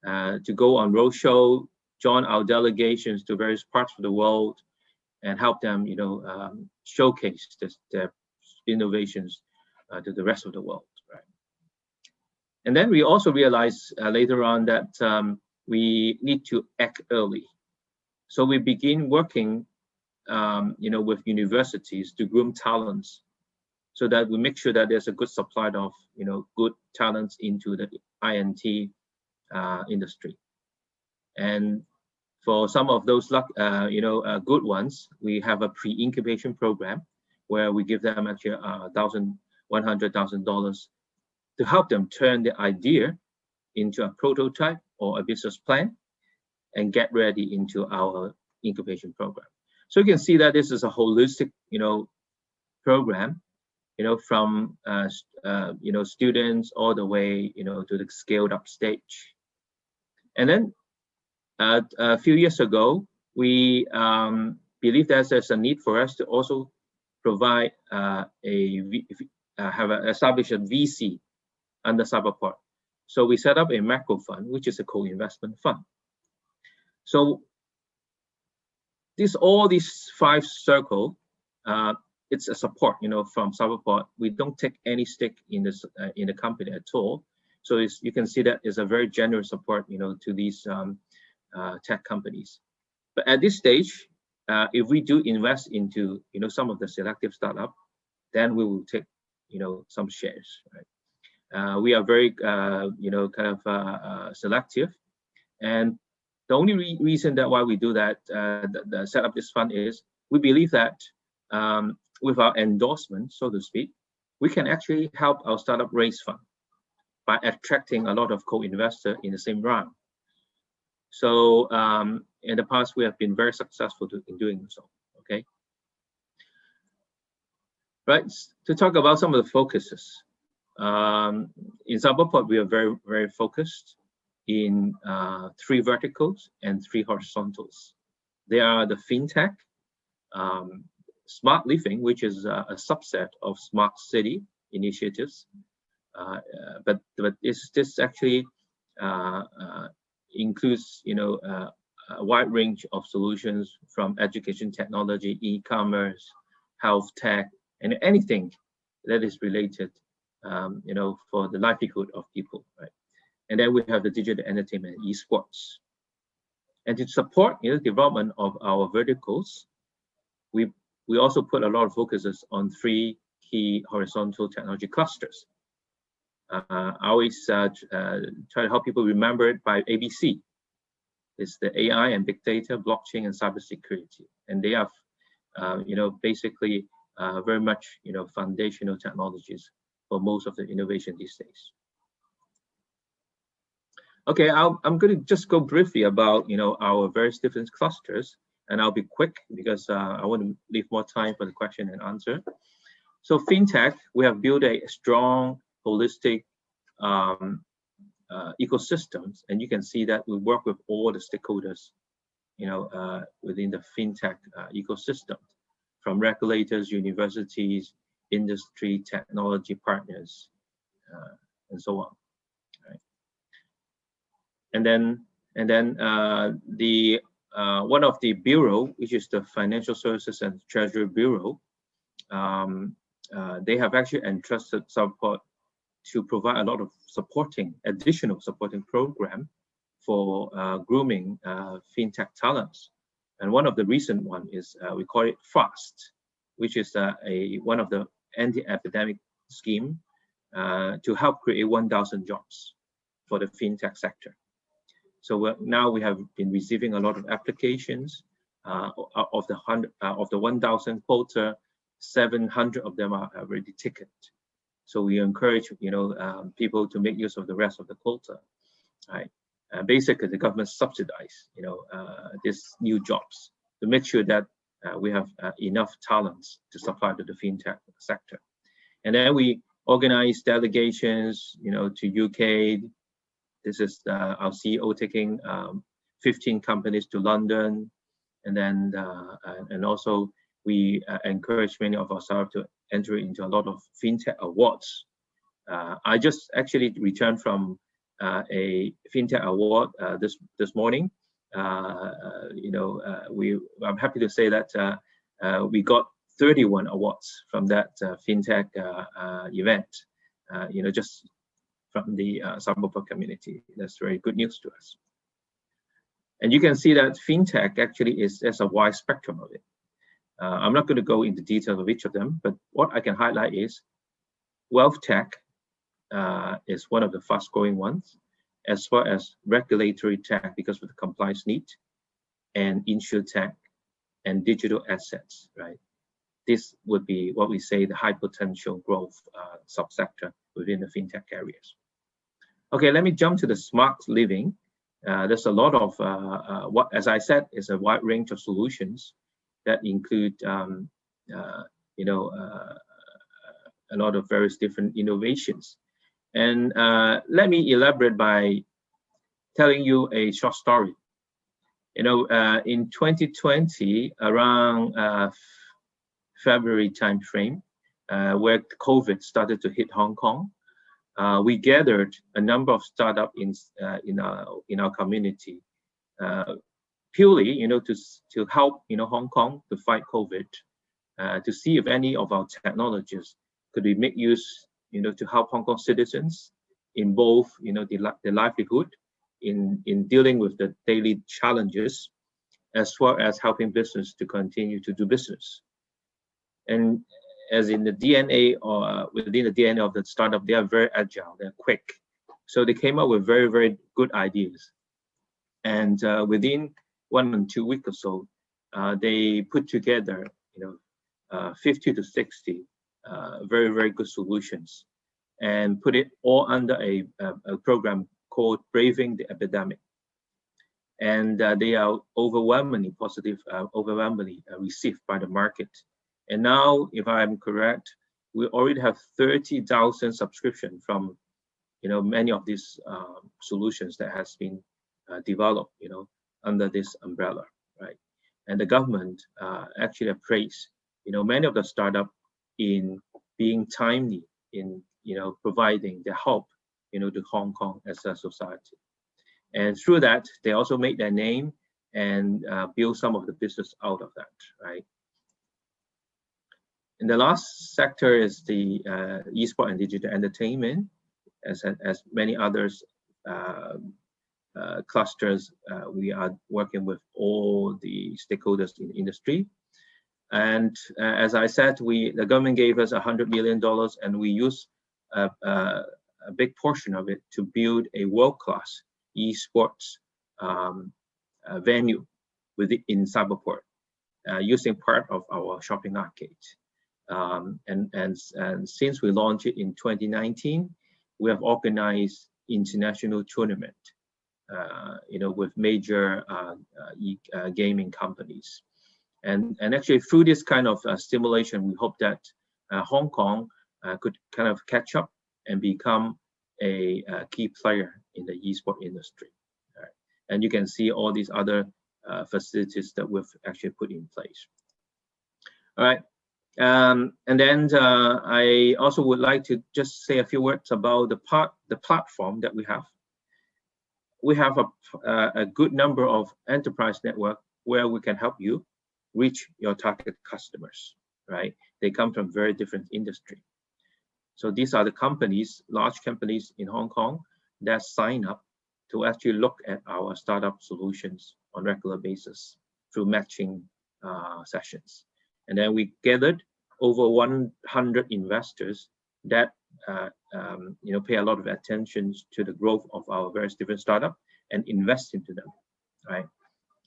to go on roadshow, join our delegations to various parts of the world, and help them, showcase their innovations to the rest of the world. Right. And then we also realized later on that we need to act early. So we begin working, with universities to groom talents, so that we make sure that there's a good supply of, good talents into the INT industry. And for some of those, good ones, we have a pre-incubation program where we give them actually $100,000 to help them turn the idea into a prototype or a business plan and get ready into our incubation program. So you can see that this is a holistic, program, from students all the way, to the scaled up stage. And then a few years ago, we believe that there's a need for us to also provide establish a VC under Cyberport. So we set up a macro fund, which is a co-investment fund. So all these 5 circles, it's a support, from Cyberport. We don't take any stake in this in the company at all. So you can see that is a very generous support, to these tech companies. But at this stage, if we do invest into, some of the selective startup, then we will take, some shares. Right? We are very, selective, and the only reason that why we do that, set up this fund is we believe that with our endorsement, so to speak, we can actually help our startup raise fund by attracting a lot of co-investors in the same round. So in the past, we have been very successful in doing so. Okay. Right. To talk about some of the focuses. In Cyberport, we are very, very focused in 3 verticals and 3 horizontals. They are the fintech, smart living, which is a subset of smart city initiatives, but this actually includes a wide range of solutions from education technology, e-commerce, health tech, and anything that is related for the livelihood of people, right? And then we have the digital entertainment, esports. And to support development of our verticals, we also put a lot of focuses on 3 key horizontal technology clusters. I always try to help people remember it by ABC. It's the AI and big data, blockchain, and cybersecurity. And they are, basically very much, foundational technologies for most of the innovation these days. Okay, I'm going to just go briefly about our various different clusters, and I'll be quick because I want to leave more time for the question and answer. So fintech, we have built a strong, holistic ecosystems, and you can see that we work with all the stakeholders, within the fintech ecosystem, from regulators, universities, industry, technology partners, and so on. Right. And then the one of the bureau, which is the Financial Services and Treasury Bureau, they have actually entrusted support to provide a lot of additional supporting program for grooming fintech talents. And one of the recent one is we call it FAST, which is one of the anti-epidemic scheme to help create 1,000 jobs for the fintech sector. So now we have been receiving a lot of applications. Of the 1,000 quota, 700 of them are already ticketed. So we encourage people to make use of the rest of the quota. Right? Basically, the government subsidize these new jobs to make sure that we have enough talents to supply to the fintech sector. And then we organize delegations, to UK. This is our CEO taking 15 companies to London, and then and also we encourage many of our staff to enter into a lot of fintech awards. I just actually returned from a fintech award this morning. I'm happy to say that we got 31 awards from that fintech event. Just from the Cyberport community. That's very good news to us. And you can see that fintech actually there's a wide spectrum of it. I'm not going to go into detail of each of them, but what I can highlight is wealth tech is one of the fast growing ones, as well as regulatory tech because of the compliance need, and insurtech and digital assets, right? This would be what we say the high potential growth subsector within the fintech areas. Okay, let me jump to the smart living. There's a lot of what, as I said, is a wide range of solutions that include a lot of various different innovations. And let me elaborate by telling you a short story. In 2020, around February timeframe, where COVID started to hit Hong Kong, we gathered a number of startups in our community, purely to help Hong Kong to fight COVID, to see if any of our technologies could be made use to help Hong Kong citizens in both the livelihood, in dealing with the daily challenges, as well as helping business to continue to do business. And as in the DNA or within the DNA of the startup, they are very agile, they're quick. So they came up with very, very good ideas. And within 1 or 2 weeks or so, they put together 50 to 60 very, very good solutions and put it all under a program called Braving the Epidemic. And they are overwhelmingly positive, overwhelmingly received by the market. And now, if I'm correct, we already have 30,000 subscriptions from, many of these solutions that has been developed, under this umbrella, right? And the government actually appraised, many of the startups in being timely in, providing the help, to Hong Kong as a society. And through that, they also made their name and build some of the business out of that, right? And the last sector is the eSport and digital entertainment, as many others clusters. We are working with all the stakeholders in the industry. And as I said, the government gave us $100 million, and we use a big portion of it to build a world-class esports venue in Cyberport, using part of our shopping arcade. And since we launched it in 2019, we have organized international tournament with major gaming companies. And actually through this kind of stimulation, we hope that Hong Kong could kind of catch up and become a key player in the esports industry. Right. And you can see all these other facilities that we've actually put in place. All right. And then I also would like to just say a few words about the platform that we have. We have a good number of enterprise network where we can help you reach your target customers, right? They come from very different industry. So these are the companies, large companies in Hong Kong that sign up to actually look at our startup solutions on a regular basis through matching sessions. And then we gathered over 100 investors that pay a lot of attention to the growth of our various different startups and invest into them, right?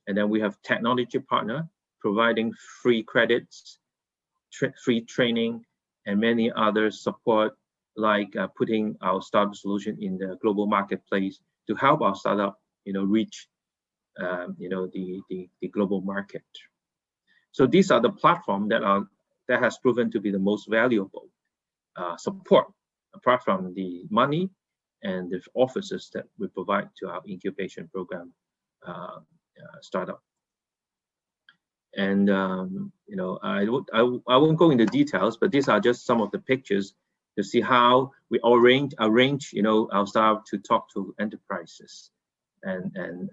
And then we have technology partner providing free credits, free training, and many other support, like putting our startup solution in the global marketplace to help our startup, reach, the global market. So these are the platforms that has proven to be the most valuable support, apart from the money and the offices that we provide to our incubation program startup. And I won't go into details, but these are just some of the pictures to see how we arrange our startup to talk to enterprises and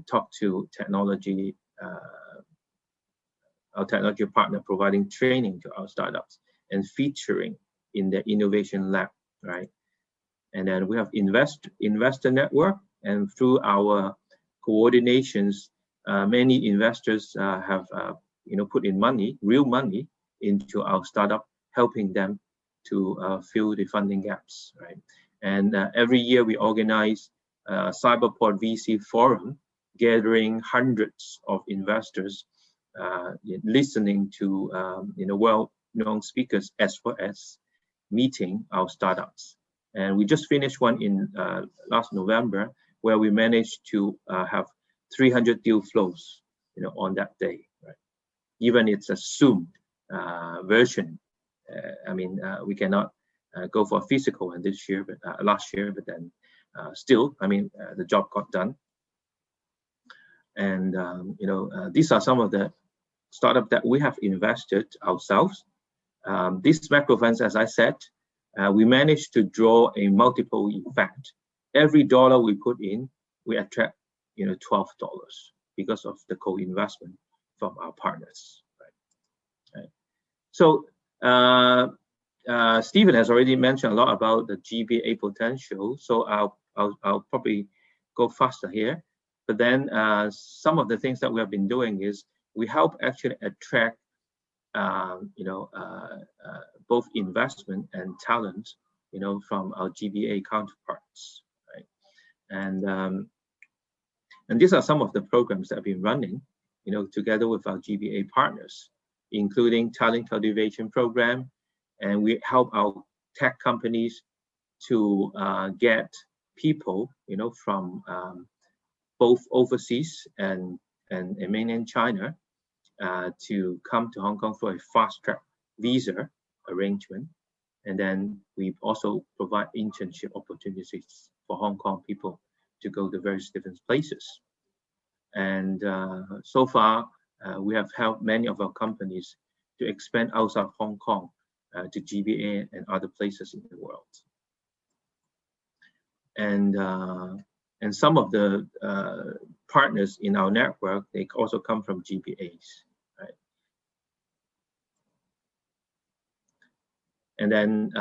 talk to technology, our technology partner providing training to our startups and featuring in the innovation lab, right? And then we have investor network, and through our coordinations, many investors have put in money, real money, into our startup, helping them to fill the funding gaps, right? And every year we organize Cyberport VC Forum, gathering hundreds of investors, listening to well-known speakers, as well as meeting our startups. And we just finished one in last November, where we managed to have 300 deal flows, on that day, right? Even it's a Zoom version. We cannot go for a physical one this year, but last year, but then still, the job got done. And these are some of the startups that we have invested ourselves. These macro funds, as I said, we managed to draw a multiple effect. Every dollar we put in, we attract $12 because of the co-investment from our partners. Right. So Stephen has already mentioned a lot about the GBA potential. So I'll probably go faster here. But then some of the things that we have been doing is we help actually attract both investment and talent, from our GBA counterparts, right? And these are some of the programs that have been running, together with our GBA partners, including talent cultivation program, and we help our tech companies to get people, from both overseas and mainland China to come to Hong Kong for a fast-track visa arrangement. And then we also provide internship opportunities for Hong Kong people to go to various different places. And so far, we have helped many of our companies to expand outside Hong Kong to GBA and other places in the world. And some of the partners in our network, they also come from GBAs, right? And then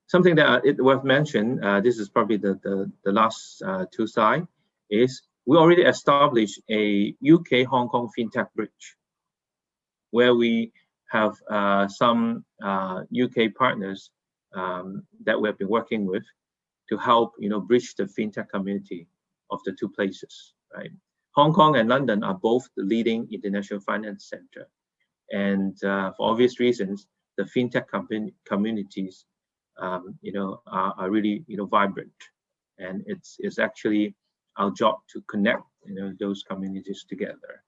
something that it worth mention, this is probably the last two slides, is we already established a UK Hong Kong FinTech Bridge, where we have some UK partners that we have been working with to help bridge the FinTech community of the two places, right? Hong Kong and London are both the leading international finance center. And for obvious reasons, the FinTech communities are really vibrant. and it's actually our job to connect those communities together.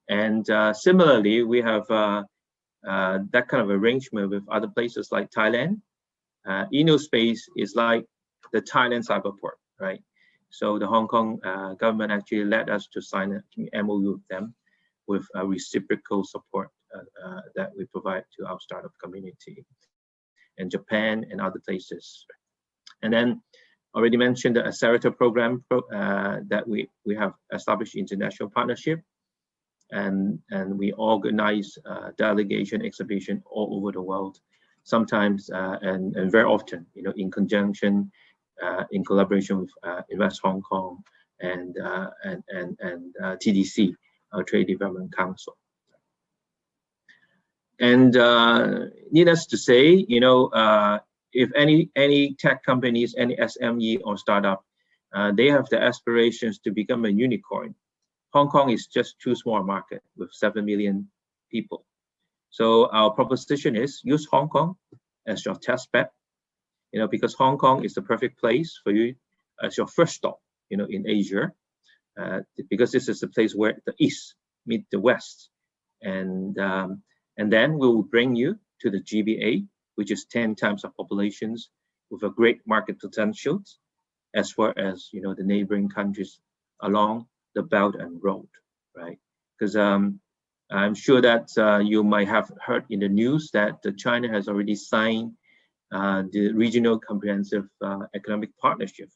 And similarly, we have that kind of arrangement with other places like Thailand. InnoSpace is like the Thailand cyberport, right? So the Hong Kong government actually led us to sign an MOU with them, with a reciprocal support that we provide to our startup community in Japan and other places. And then already mentioned the Accelerator program that we have established international partnership, and we organize delegation exhibition all over the world, sometimes and very often, in conjunction, in collaboration with Invest Hong Kong and TDC, our Trade Development Council. And needless to say, if any tech companies, any SME or startup, they have the aspirations to become a unicorn, Hong Kong is just too small a market with 7 million people. So our proposition is use Hong Kong as your test bed, because Hong Kong is the perfect place for you as your first stop, in Asia, because this is the place where the East meet the West, and then we will bring you to the GBA, which is 10 times our populations, with a great market potential, as far as the neighboring countries along the Belt and Road, right? Because I'm sure that you might have heard in the news that China has already signed the regional comprehensive economic partnership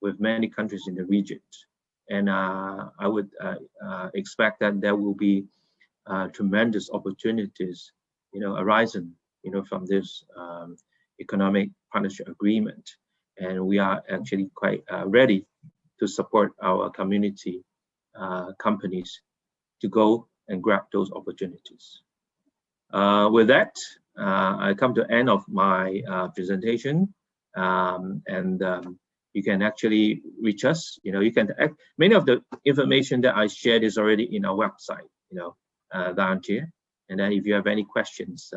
with many countries in the region, and I would expect that there will be tremendous opportunities, arising, from this economic partnership agreement, and we are actually quite ready to support our community companies to go and grab those opportunities. With that, I come to the end of my presentation, and you can actually reach us. You can many of the information that I shared is already in our website, down here. And then if you have any questions,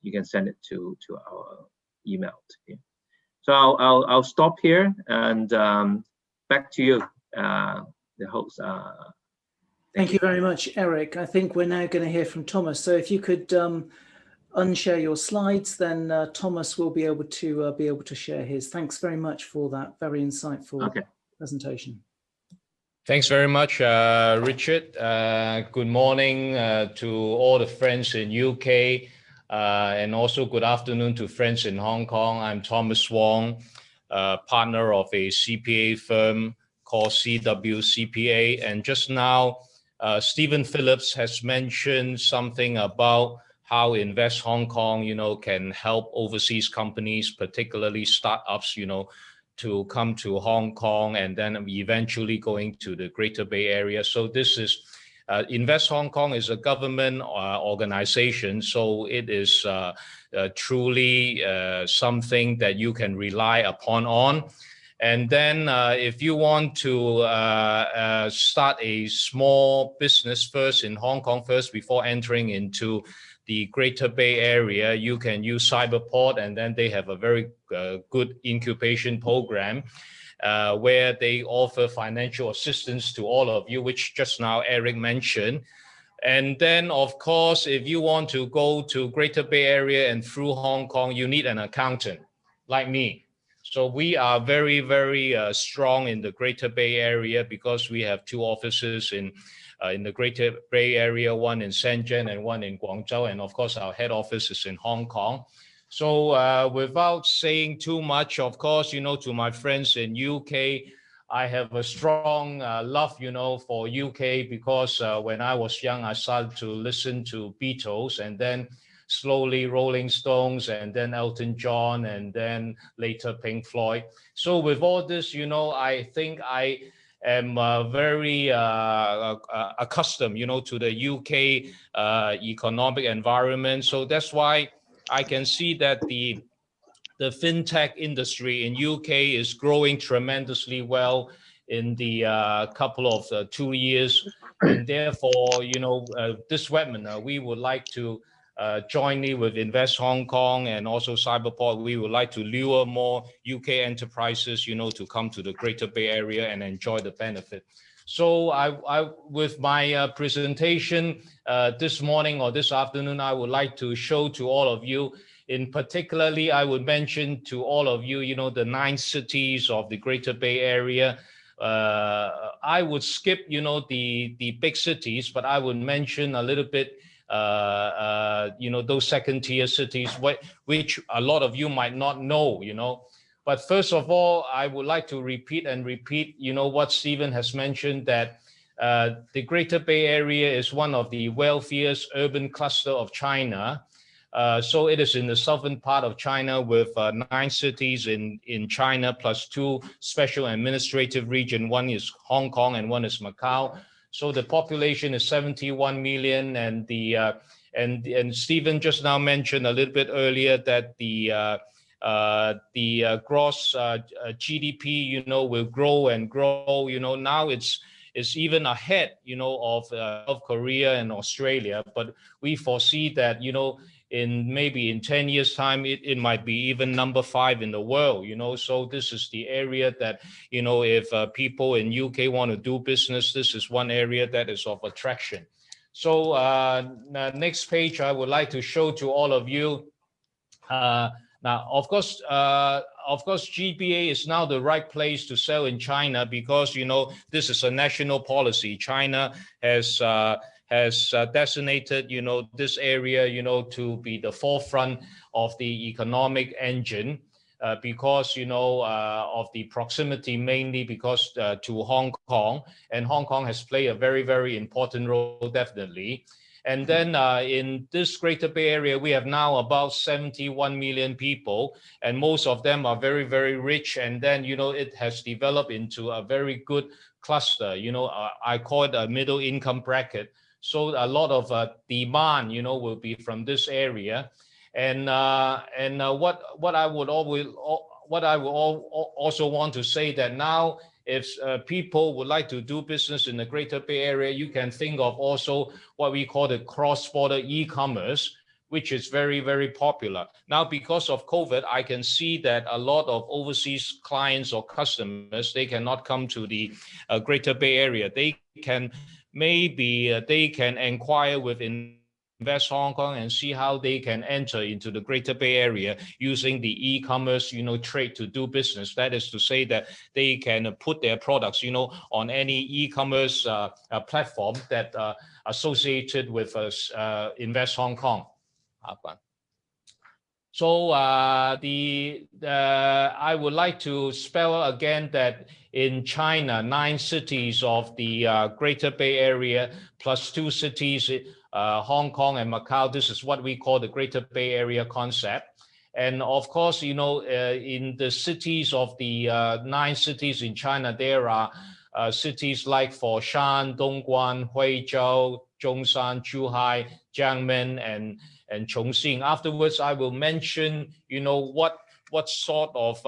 you can send it to our email. So I'll stop here, and back to you, the host. Thank you very much, Eric. I think we're now going to hear from Thomas. So if you could unshare your slides, then Thomas will be able to share his. Thanks very much for that very insightful presentation. Thanks very much, Richard. Good morning to all the friends in UK, and also good afternoon to friends in Hong Kong. I'm Thomas Wong, partner of a CPA firm called CW CPA. And just now, Stephen Phillips has mentioned something about how Invest Hong Kong, can help overseas companies, particularly startups, to come to Hong Kong and then eventually going to the Greater Bay Area. So this is Invest Hong Kong is a government organization, so it is truly something that you can rely upon on. And then if you want to start a small business first in Hong Kong first before entering into the Greater Bay Area, you can use Cyberport, and then they have a very good incubation program where they offer financial assistance to all of you, which just now Eric mentioned. And then, of course, if you want to go to Greater Bay Area and through Hong Kong, you need an accountant like me. So we are very, very strong in the Greater Bay Area because we have 2 offices in the Greater Bay Area, one in Shenzhen and one in Guangzhou. And of course, our head office is in Hong Kong. So without saying too much, of course, to my friends in UK, I have a strong love, for UK because when I was young, I started to listen to Beatles, and then slowly Rolling Stones, and then Elton John, and then later Pink Floyd. So with all this, I think I am very accustomed, to the UK economic environment. So that's why I can see that the fintech industry in UK is growing tremendously well in the couple of 2 years. And therefore, this webinar, we would like to jointly with Invest Hong Kong and also Cyberport, we would like to lure more UK enterprises, you know, to come to the Greater Bay Area and enjoy the benefit. So with my presentation this morning or this afternoon, I would like to show to all of you, in particularly, I would mention to all of you, you know, the 9 cities of the Greater Bay Area. I would skip, you know, the big cities, but I would mention a little bit, you know, those second-tier cities, which a lot of you might not know, you know. But first of all, I would like to repeat, you know, what Stephen has mentioned, that the Greater Bay Area is one of the wealthiest urban cluster of China. So it is in the southern part of China with 9 cities in China plus 2 special administrative regions. One is Hong Kong and one is Macau. So the population is 71 million, and and Stephen just now mentioned a little bit earlier that the gross GDP, you know, will grow and grow. You know, now it's even ahead, you know, of South Korea and Australia. But we foresee that, you know, maybe in 10 years time, it might be even number 5 in the world, you know. So this is the area that, you know, if people in UK want to do business, this is one area that is of attraction. So next page, I would like to show to all of you. Now, of course, GBA is now the right place to sell in China because, you know, this is a national policy. China has designated, you know, this area, you know, to be the forefront of the economic engine because, you know, of the proximity, mainly because to Hong Kong, and Hong Kong has played a very, very important role, definitely. And then in this Greater Bay Area, we have now about 71 million people, and most of them are very, very rich. And then, you know, it has developed into a very good cluster. You know, I call it a middle income bracket. So a lot of demand, you know, will be from this area. And what I would also want to say that now, if people would like to do business in the Greater Bay Area, you can think of also what we call the cross-border e-commerce, which is very, very popular. Now, because of COVID, I can see that a lot of overseas clients or customers, they cannot come to the Greater Bay Area. They can inquire with Invest Hong Kong and see how they can enter into the Greater Bay Area using the e-commerce, you know, trade to do business. That is to say that they can put their products, you know, on any e-commerce platform that associated with Invest Hong Kong. So I would like to spell again that in China, 9 cities of the Greater Bay Area plus 2 cities, Hong Kong and Macau. This is what we call the Greater Bay Area concept. And of course, you know, in the cities of the 9 cities in China, there are cities like Foshan, Dongguan, Huizhou, Zhongshan, Zhuhai, Jiangmen, and Chongqing. Afterwards, I will mention, you know, what sort of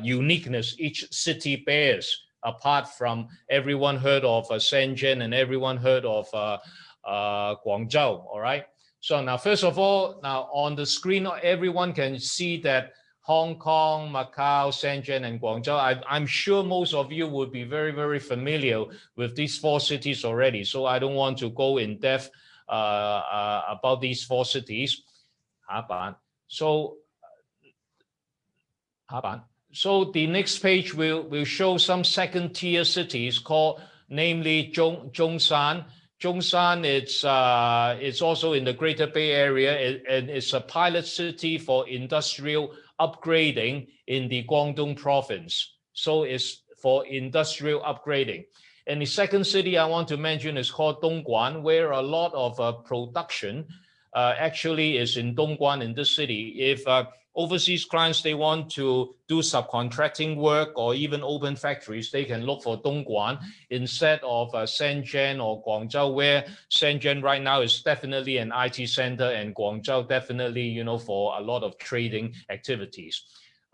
uniqueness each city bears, apart from everyone heard of Shenzhen and everyone heard of Guangzhou. All right. So now, first of all, now on the screen, everyone can see that Hong Kong, Macau, Shenzhen, and Guangzhou. I'm sure most of you would be very, very familiar with these 4 cities already. So I don't want to go in depth about these 4 cities. So the next page will show some second-tier cities called, namely Zhongshan. Zhongshan, it's also in the Greater Bay Area, and it's a pilot city for industrial upgrading in the Guangdong province. So it's for industrial upgrading. And the second city I want to mention is called Dongguan, where a lot of production actually is in Dongguan, in this city. If overseas clients, they want to do subcontracting work or even open factories, they can look for Dongguan instead of Shenzhen or Guangzhou, where Shenzhen right now is definitely an IT center, and Guangzhou definitely, you know, for a lot of trading activities.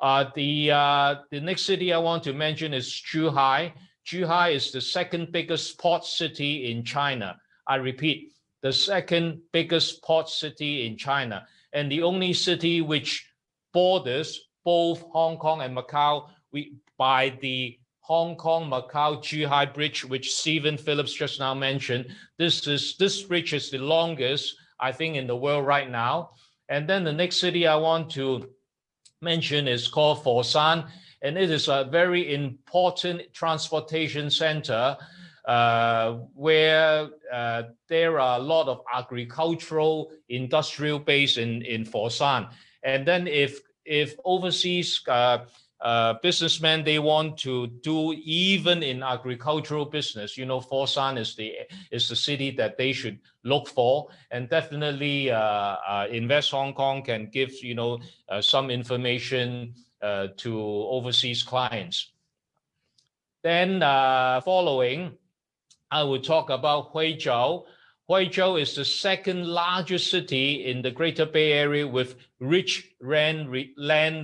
The next city I want to mention is Zhuhai. Zhuhai is the second biggest port city in China. I repeat, the second biggest port city in China, and the only city which borders both Hong Kong and Macau by the Hong Kong-Macau Zhuhai Bridge, which Stephen Phillips just now mentioned. This bridge is the longest, I think, in the world right now. And then the next city I want to mention is called Foshan, and it is a very important transportation center where there are a lot of agricultural industrial base in Foshan. And then if overseas businessmen, they want to do even in agricultural business, you know, Foshan is the city that they should look for, and definitely Invest Hong Kong can give, you know, some information to overseas clients. Then following, I will talk about Huizhou. Huizhou is the second largest city in the Greater Bay Area with rich land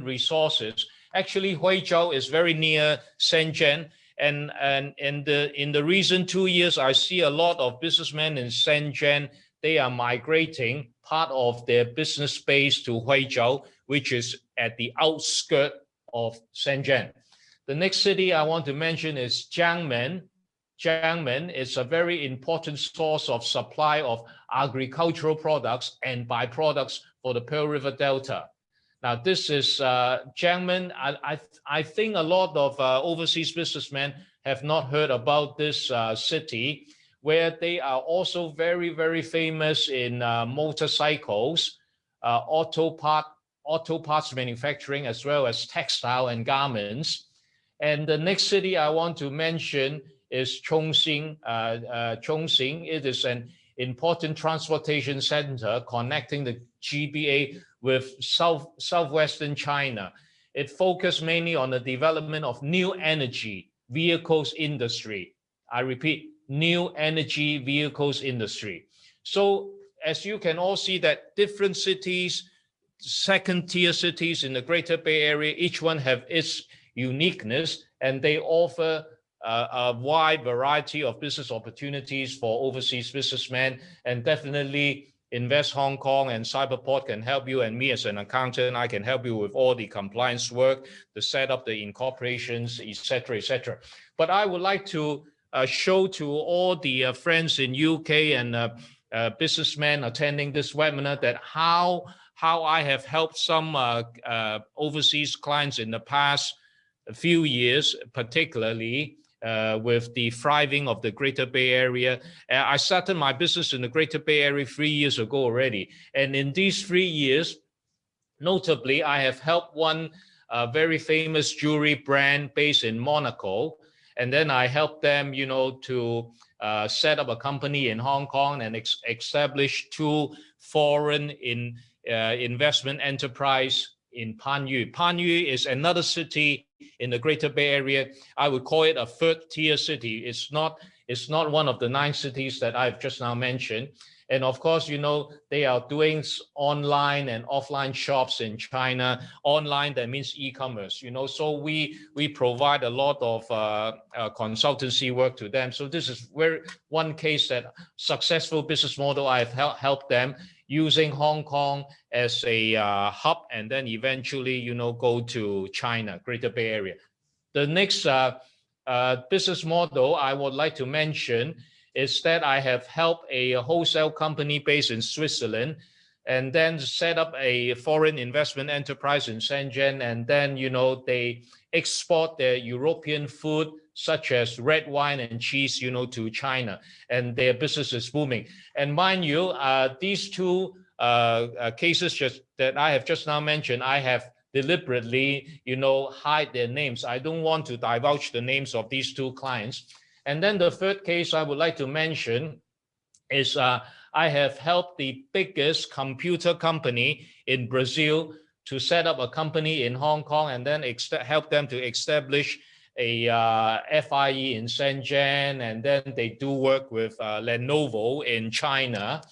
resources. Actually, Huizhou is very near Shenzhen, and in the recent 2 years, I see a lot of businessmen in Shenzhen. They are migrating part of their business base to Huizhou, which is at the outskirts of Shenzhen. The next city I want to mention is Jiangmen. Jiangmen is a very important source of supply of agricultural products and byproducts for the Pearl River Delta. Now, this is Jiangmen. I think a lot of overseas businessmen have not heard about this city, where they are also very, very famous in motorcycles, auto parts manufacturing, as well as textile and garments. And the next city I want to mention is Chongqing. Chongqing, it is an important transportation center connecting the GBA with southwestern China. It focused mainly on the development of new energy vehicles industry. I repeat, new energy vehicles industry. So as you can all see that different cities, second-tier cities in the Greater Bay Area, each one have its uniqueness, and they offer a wide variety of business opportunities for overseas businessmen. And definitely Invest Hong Kong and Cyberport can help you, and me as an accountant, I can help you with all the compliance work, the setup, the incorporations, etc., etc. But I would like to show to all the friends in UK and businessmen attending this webinar that how I have helped some overseas clients in the past few years, particularly with the thriving of the Greater Bay Area. I started my business in the Greater Bay Area 3 years ago already. And in these 3 years, notably, I have helped one very famous jewelry brand based in Monaco. And then I helped them, you know, to set up a company in Hong Kong and establish 2 foreign investment enterprise in Panyu. Panyu is another city in the Greater Bay Area. I would call it a third-tier city. It's not one of the 9 cities that I've just now mentioned. And of course, you know, they are doing online and offline shops in China. Online, that means e-commerce, you know, so we provide a lot of consultancy work to them. So this is one case that successful business model. I've helped them using Hong Kong as a hub, and then eventually, you know, go to China, Greater Bay Area. The next business model I would like to mention is that I have helped a wholesale company based in Switzerland, and then set up a foreign investment enterprise in Shenzhen, and then, you know, they export their European food, such as red wine and cheese, you know, to China, and their business is booming. And mind you, these 2 cases that I have just now mentioned, I have deliberately, you know, hide their names. I don't want to divulge the names of these 2 clients. And then the third case I would like to mention is I have helped the biggest computer company in Brazil to set up a company in Hong Kong, and then help them to establish a FIE in Shenzhen, and then they do work with Lenovo in China.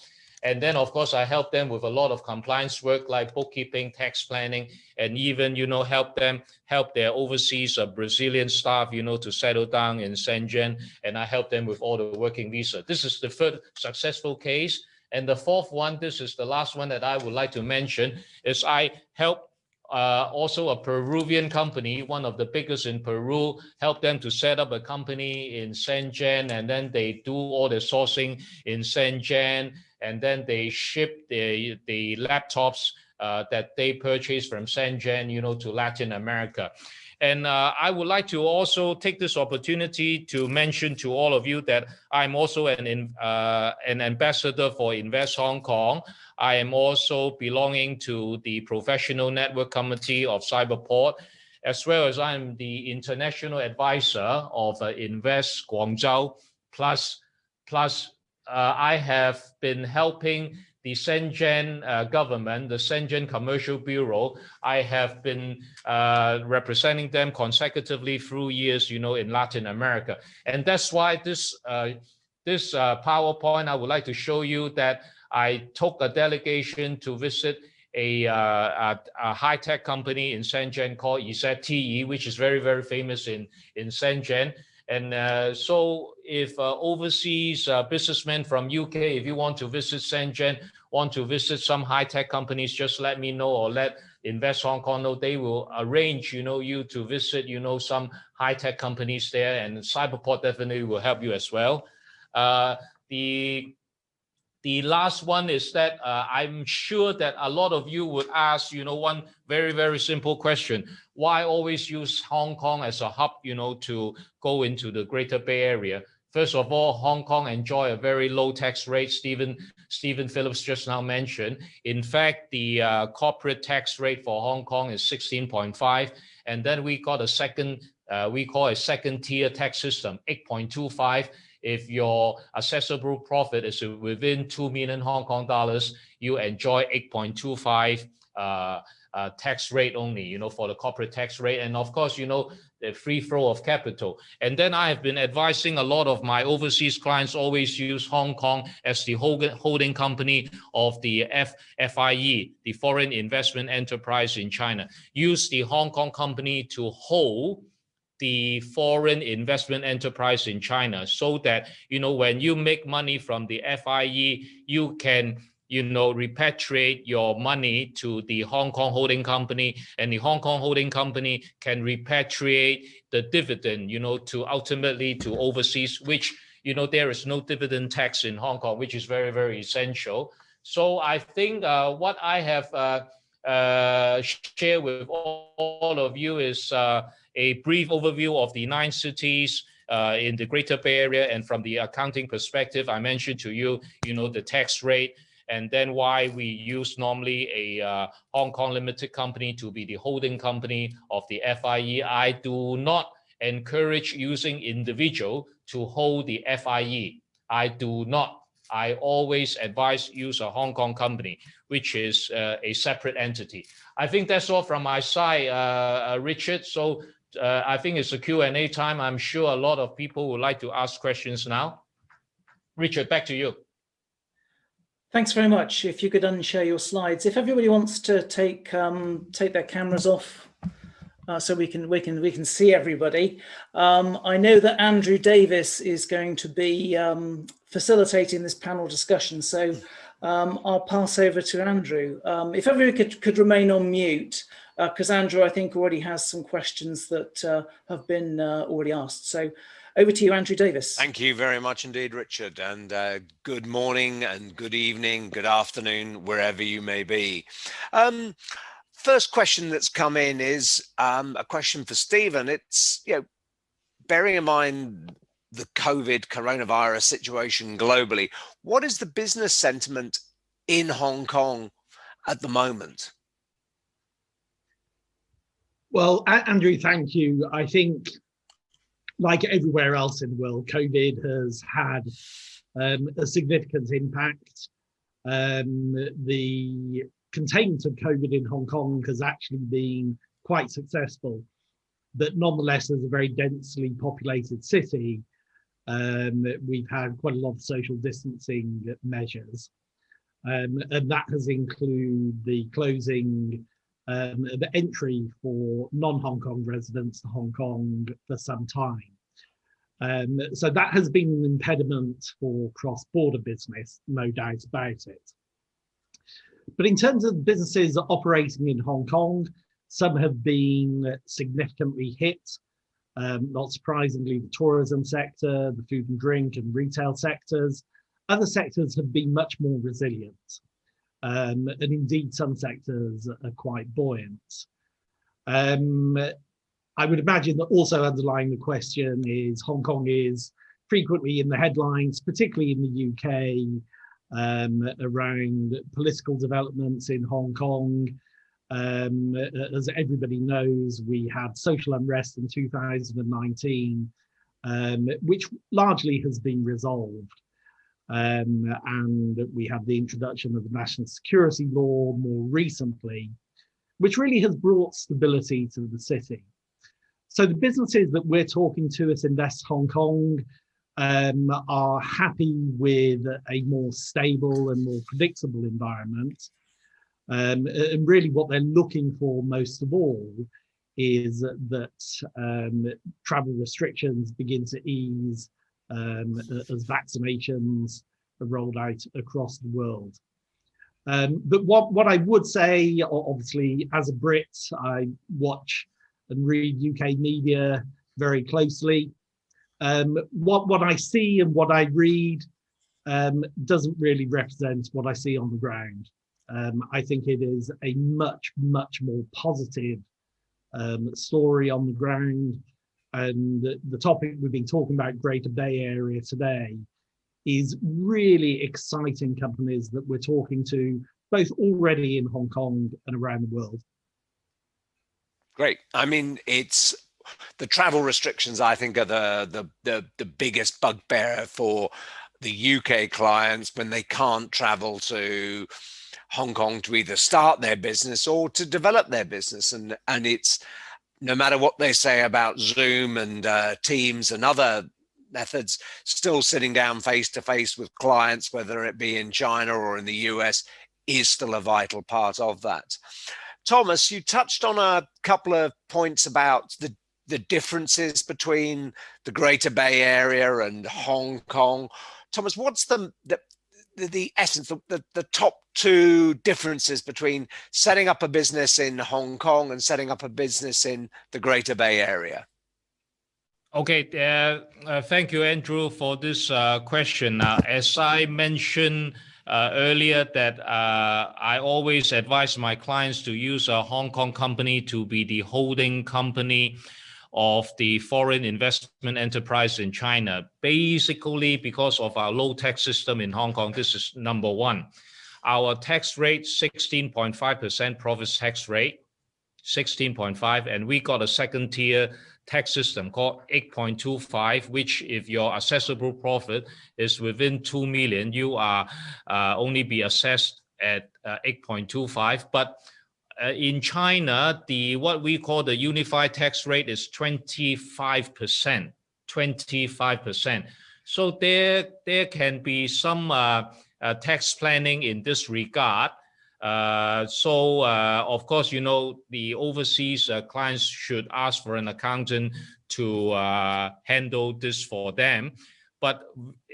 And then, of course, I help them with a lot of compliance work like bookkeeping, tax planning, and even, you know, help their overseas Brazilian staff, you know, to settle down in Shenzhen. And I help them with all the working visa. This is the third successful case. And the fourth one, this is the last one that I would like to mention, is I help also a Peruvian company, one of the biggest in Peru, help them to set up a company in Shenzhen, and then they do all the sourcing in Shenzhen, and then they ship the laptops that they purchase from Shenzhen, to Latin America. And I would like to also take this opportunity to mention to all of you that I'm also an ambassador for Invest Hong Kong. I am also belonging to the Professional Network Committee of Cyberport, as well as I'm the international advisor of Invest Guangzhou. Plus, I have been helping the Shenzhen government, the Shenzhen Commercial Bureau. I have been representing them consecutively through years, in Latin America. And that's why this PowerPoint, I would like to show you that I took a delegation to visit a high-tech company in Shenzhen called EZTE, which is very, very famous in Shenzhen. And so if overseas businessmen from UK, if you want to visit Shenzhen, want to visit some high-tech companies, just let me know, or let Invest Hong Kong know. They will arrange, you to visit, some high-tech companies there, and Cyberport definitely will help you as well. The last one is that I'm sure that a lot of you would ask, one very, very simple question. Why always use Hong Kong as a hub, to go into the Greater Bay Area? First of all, Hong Kong enjoy a very low tax rate. Stephen Phillips just now mentioned. In fact, the corporate tax rate for Hong Kong is 16.5. And then we got a second, we call a second tier tax system, 8.25. If your assessable profit is within 2 million Hong Kong dollars, you enjoy 8.25 tax rate only, for the corporate tax rate. And of course, the free flow of capital. And then I have been advising a lot of my overseas clients always use Hong Kong as the holding company of the FIE, the Foreign Investment Enterprise in China. Use the Hong Kong company to hold the foreign investment enterprise in China, so that, when you make money from the FIE, you can, repatriate your money to the Hong Kong holding company, and the Hong Kong holding company can repatriate the dividend, to ultimately to overseas, which, there is no dividend tax in Hong Kong, which is very, very essential. So I think what I have shared with all of you is a brief overview of the 9 cities in the Greater Bay Area. And from the accounting perspective, I mentioned to you, the tax rate, and then why we use normally a Hong Kong limited company to be the holding company of the FIE. I do not encourage using individual to hold the FIE. I do not. I always advise use a Hong Kong company, which is a separate entity. I think that's all from my side, Richard. So I think it's a Q&A time. I'm sure a lot of people would like to ask questions now. Richard, back to you. Thanks very much. If you could unshare your slides. If everybody wants to take their cameras off, so we can see everybody. I know that Andrew Davis is going to be facilitating this panel discussion, so I'll pass over to Andrew. If everybody could remain on mute, because Andrew, I think, already has some questions that have been already asked. So over to you, Andrew Davis. Thank you very much indeed, Richard. And good morning and good evening, good afternoon, wherever you may be. First question that's come in is a question for Stephen. It's, bearing in mind the coronavirus situation globally, what is the business sentiment in Hong Kong at the moment? Well, Andrew, thank you. I think, like everywhere else in the world, COVID has had a significant impact. The containment of COVID in Hong Kong has actually been quite successful, but nonetheless, as a very densely populated city, we've had quite a lot of social distancing measures, and that has included the closing the entry for non-Hong Kong residents to Hong Kong for some time. So that has been an impediment for cross-border business, no doubt about it. But in terms of businesses operating in Hong Kong, some have been significantly hit. Not surprisingly, the tourism sector, the food and drink and retail sectors. Other sectors have been much more resilient. And indeed, some sectors are quite buoyant. I would imagine that also underlying the question is Hong Kong is frequently in the headlines, particularly in the UK, around political developments in Hong Kong. As everybody knows, we had social unrest in 2019, which largely has been resolved. And we have the introduction of the national security law more recently, which really has brought stability to the city. So the businesses that we're talking to at Invest Hong Kong are happy with a more stable and more predictable environment. And really what they're looking for most of all is that travel restrictions begin to ease as vaccinations are rolled out across the world. But what I would say, obviously, as a Brit, I watch and read UK media very closely. What I see and what I read doesn't really represent what I see on the ground. I think it is a much, much more positive story on the ground. And the topic we've been talking about, Greater Bay Area today, is really exciting companies that we're talking to, both already in Hong Kong and around the world. Great. I mean, it's the travel restrictions, I think, are the biggest bugbear for the UK clients when they can't travel to Hong Kong to either start their business or to develop their business. And it's, no matter what they say about Zoom and Teams and other methods, still sitting down face to face with clients, whether it be in China or in the US, is still a vital part of that. Thomas, you touched on a couple of points about the differences between the Greater Bay Area and Hong Kong. Thomas, what's the essence, the top two differences between setting up a business in Hong Kong and setting up a business in the Greater Bay Area? Okay, thank you, Andrew, for this question. As I mentioned earlier, that I always advise my clients to use a Hong Kong company to be the holding company of the foreign investment enterprise in China. Basically, because of our low tax system in Hong Kong, this is number one. Our tax rate, 16.5% profits tax rate, 16.5%, and we got a second tier tax system called 8.25, which if your assessable profit is within 2 million, you are only be assessed at 8.25. But in China, what we call the unified tax rate is 25%. 25%. So there can be some tax planning in this regard. Of course, you know, the overseas clients should ask for an accountant to handle this for them. But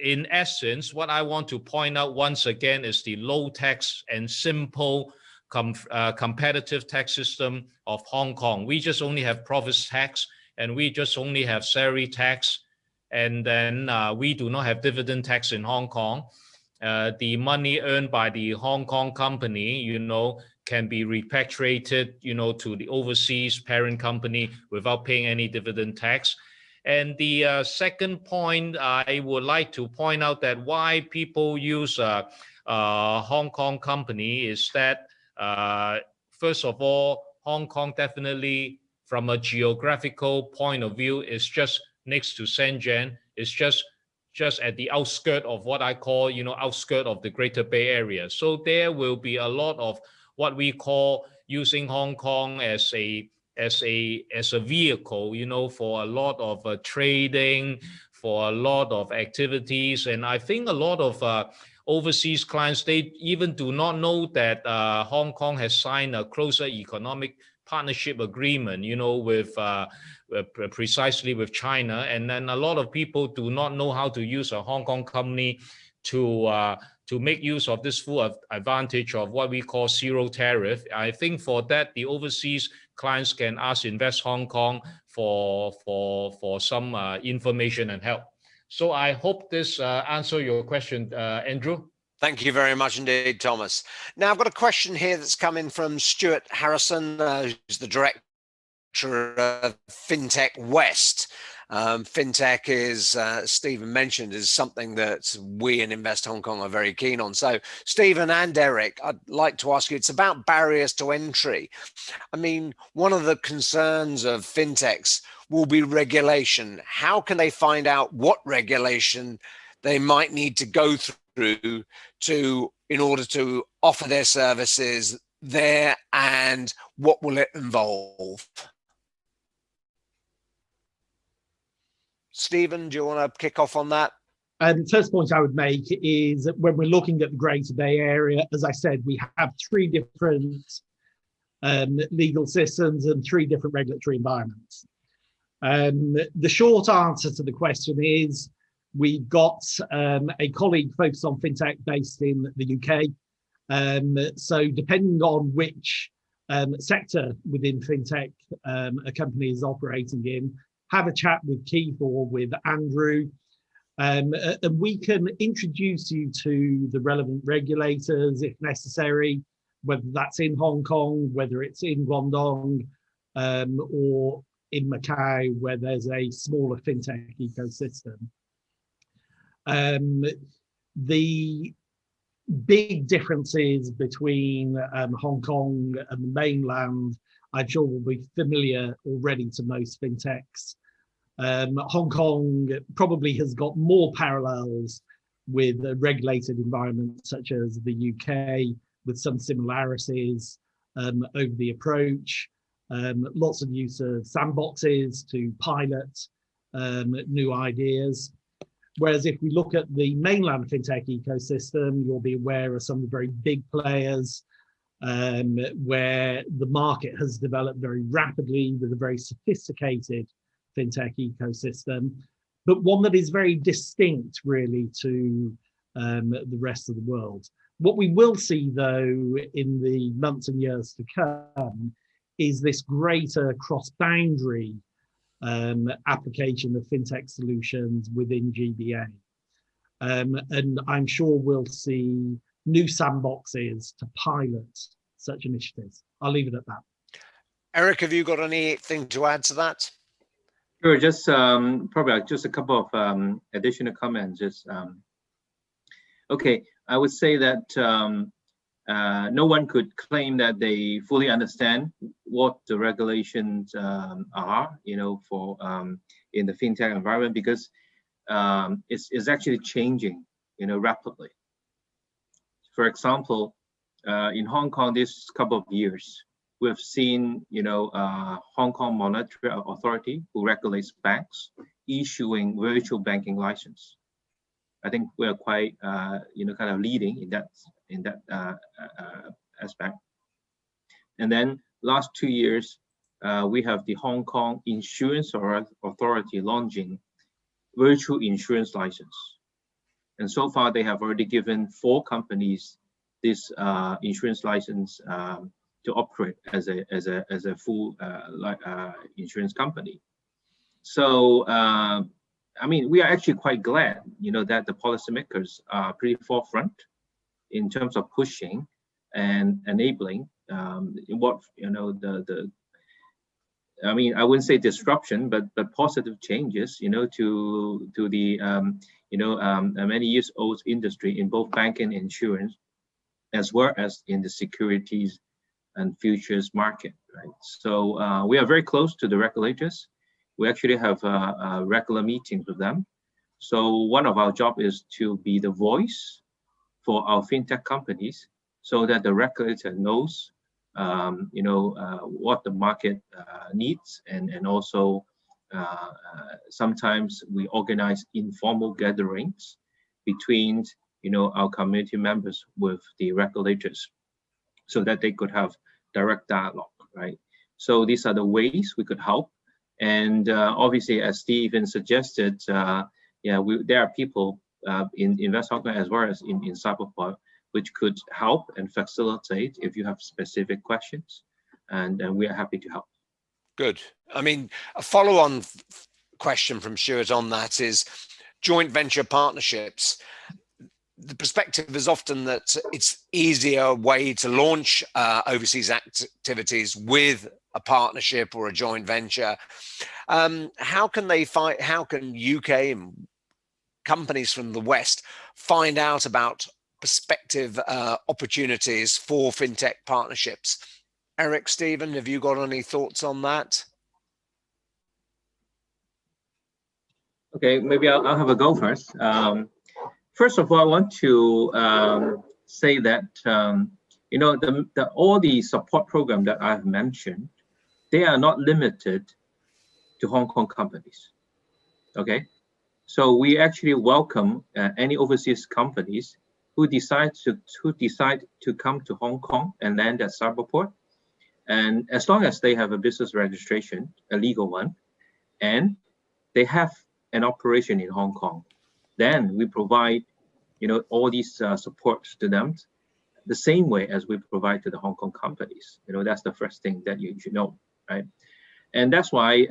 in essence, what I want to point out once again is the low tax and simple competitive tax system of Hong Kong. We just only have profits tax, and we just only have salary tax, and then we do not have dividend tax in Hong Kong. The money earned by the Hong Kong company, you know, can be repatriated, you know, to the overseas parent company without paying any dividend tax. And the second point, I would like to point out that why people use a Hong Kong company is that, first of all, Hong Kong definitely, from a geographical point of view, is just next to Shenzhen. It's just at the outskirt of what I call, you know, outskirt of the Greater Bay Area. So there will be a lot of what we call using Hong Kong as a vehicle, you know, for a lot of trading, for a lot of activities. And I think a lot of overseas clients, they even do not know that Hong Kong has signed a closer economic partnership agreement, you know, with precisely with China. And then a lot of people do not know how to use a Hong Kong company to make use of this full advantage of what we call zero tariff. I think for that, the overseas clients can ask Invest Hong Kong for some information and help. So I hope this answers your question, Andrew. Thank you very much indeed, Thomas. Now I've got a question here that's coming from Stuart Harrison, who's the director of FinTech West. FinTech is, Stephen mentioned, is something that we in Invest Hong Kong are very keen on. So Stephen and Eric, I'd like to ask you, it's about barriers to entry. I mean, one of the concerns of FinTechs will be regulation. How can they find out what regulation they might need to go through in order to offer their services there, and what will it involve? Stephen, do you want to kick off on that? First point I would make is that when we're looking at the Greater Bay Area, as I said, we have 3 different legal systems and 3 different regulatory environments. The short answer to the question is we've got a colleague focused on FinTech based in the UK. So depending on which sector within FinTech a company is operating in, have a chat with Keith or with Andrew, and we can introduce you to the relevant regulators if necessary, whether that's in Hong Kong, whether it's in Guangdong, or in Macau, where there's a smaller FinTech ecosystem. The big differences between Hong Kong and the mainland, I'm sure will be familiar already to most FinTechs. Hong Kong probably has got more parallels with a regulated environment such as the UK, with some similarities over the approach. Lots of use of sandboxes to pilot new ideas. Whereas if we look at the mainland FinTech ecosystem, you'll be aware of some of the very big players, where the market has developed very rapidly with a very sophisticated FinTech ecosystem, but one that is very distinct really to the rest of the world. What we will see though in the months and years to come is this greater cross-boundary application of FinTech solutions within GBA. And I'm sure we'll see new sandboxes to pilot such initiatives. I'll leave it at that. Eric, have you got anything to add to that? Sure, just probably just a couple of additional comments. Okay, I would say that no one could claim that they fully understand what the regulations are, for in the FinTech environment, because it's actually changing, rapidly. For example, in Hong Kong, this couple of years, we've seen, Hong Kong Monetary Authority, who regulates banks, issuing virtual banking license. I think we're quite, kind of leading in that aspect. And then last 2 years, we have the Hong Kong Insurance Authority launching virtual insurance license. And so far, they have already given 4 companies this insurance license to operate as a full insurance company. So, I mean, we are actually quite glad, that the policymakers are pretty forefront in terms of pushing and enabling what I mean, I wouldn't say disruption, but positive changes, to the many years old industry in both banking and insurance, as well as in the securities and futures market, right? So we are very close to the regulators. We actually have regular meetings with them. So one of our job is to be the voice for our FinTech companies, so that the regulator knows, what the market needs, and also sometimes we organize informal gatherings between, our community members with the regulators, so that they could have direct dialogue, right? So these are the ways we could help And obviously, as Stephen suggested, yeah, there are people in Invest Hong Kong as well as in Cyberport, which could help and facilitate if you have specific questions, and we are happy to help. Good. I mean, a follow-on question from Stuart on that is joint venture partnerships. The perspective is often that it's easier way to launch overseas activities with a partnership or a joint venture. How can UK and companies from the West find out about prospective opportunities for fintech partnerships? Eric, Stephen, have you got any thoughts on that? Okay, maybe I'll have a go first. First of all, I want to say that you know, all the support programs that I've mentioned, they are not limited to Hong Kong companies. Okay, so we actually welcome any overseas companies who decide to come to Hong Kong and land at Cyberport, and as long as they have a business registration, a legal one, and they have an operation in Hong Kong, then we provide, you know, all these supports to them the same way as we provide to the Hong Kong companies. You know, that's the first thing that you should know, right? And that's why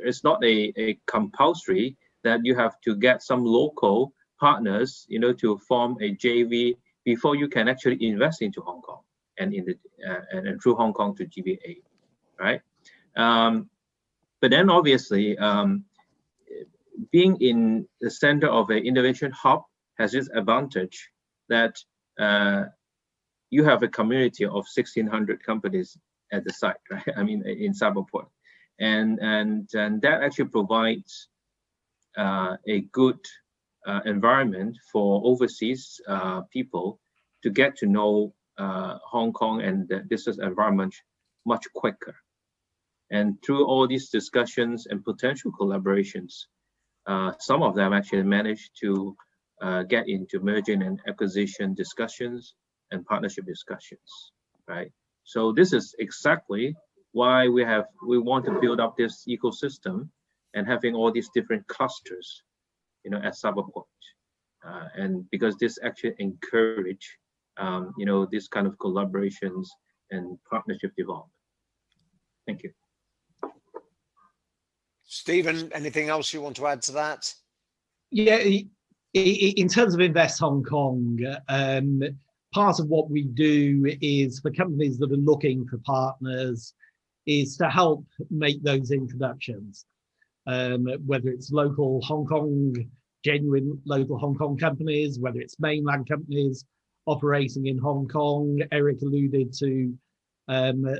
it's not a compulsory that you have to get some local partners, you know, to form a JV before you can actually invest into Hong Kong and in the and through Hong Kong to GBA, right? But then obviously, being in the center of an innovation hub has this advantage that you have a community of 1,600 companies at the site, right? I mean, in Cyberport, and that actually provides a good environment for overseas people to get to know Hong Kong and the business environment much quicker. And through all these discussions and potential collaborations, some of them actually managed to get into merger and acquisition discussions and partnership discussions, right? So this is exactly why we want to build up this ecosystem and having all these different clusters, you know, at Cyberport, and because this actually encourage, you know, this kind of collaborations and partnership development. Thank you. Stephen, anything else you want to add to that? Yeah, in terms of Invest Hong Kong, part of what we do is for companies that are looking for partners is to help make those introductions, whether it's local Hong Kong, genuine local Hong Kong companies, whether it's mainland companies operating in Hong Kong. Eric alluded to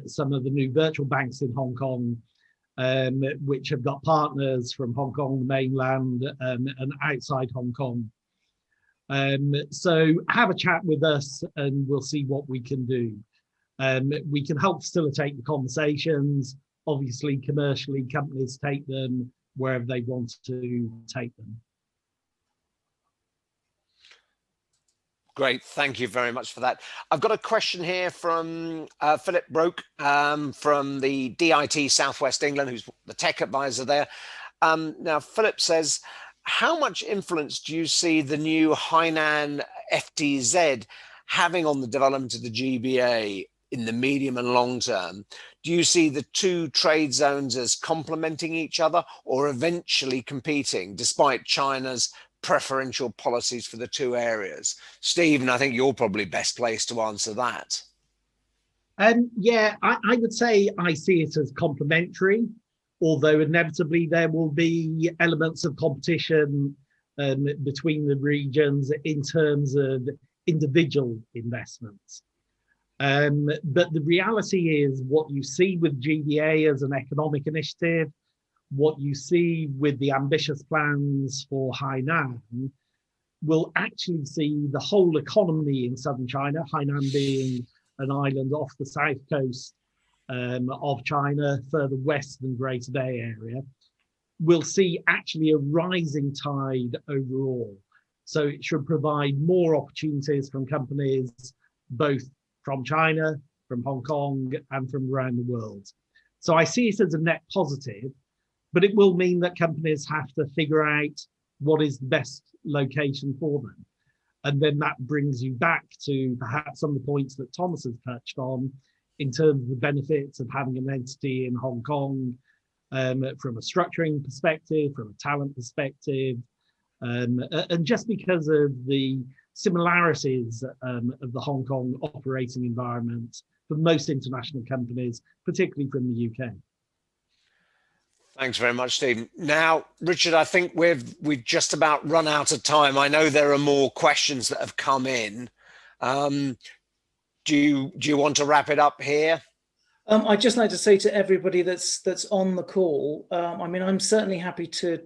some of the new virtual banks in Hong Kong, which have got partners from Hong Kong, mainland, and outside Hong Kong. So have a chat with us and we'll see what we can do. We can help facilitate the conversations. Obviously, commercially, companies take them wherever they want to take them. Great, thank you very much for that. I've got a question here from Philip Broke from the DIT Southwest England, who's the tech advisor there. Now, Philip says, how much influence do you see the new Hainan FTZ having on the development of the GBA in the medium and long term? Do you see the two trade zones as complementing each other or eventually competing, despite China's preferential policies for the two areas? Stephen, I think you're probably best placed to answer that. Yeah, I would say I see it as complementary, although inevitably there will be elements of competition between the regions in terms of individual investments. But the reality is what you see with GBA as an economic initiative, what you see with the ambitious plans for Hainan, will actually see the whole economy in southern China, Hainan being an island off the south coast of China, further west than Greater Bay Area, will see actually a rising tide overall. So it should provide more opportunities from companies, both from China, from Hong Kong, and from around the world. So I see it as a net positive. but it will mean that companies have to figure out what is the best location for them. And then that brings you back to perhaps some of the points that Thomas has touched on in terms of the benefits of having an entity in Hong Kong, from a structuring perspective, from a talent perspective, and just because of the similarities of the Hong Kong operating environment for most international companies, particularly from the UK. Thanks very much, Stephen. Now, Richard, I think we've just about run out of time. I know there are more questions that have come in. Do you want to wrap it up here? I'd just like to say to everybody that's on the call, I mean, I'm certainly happy to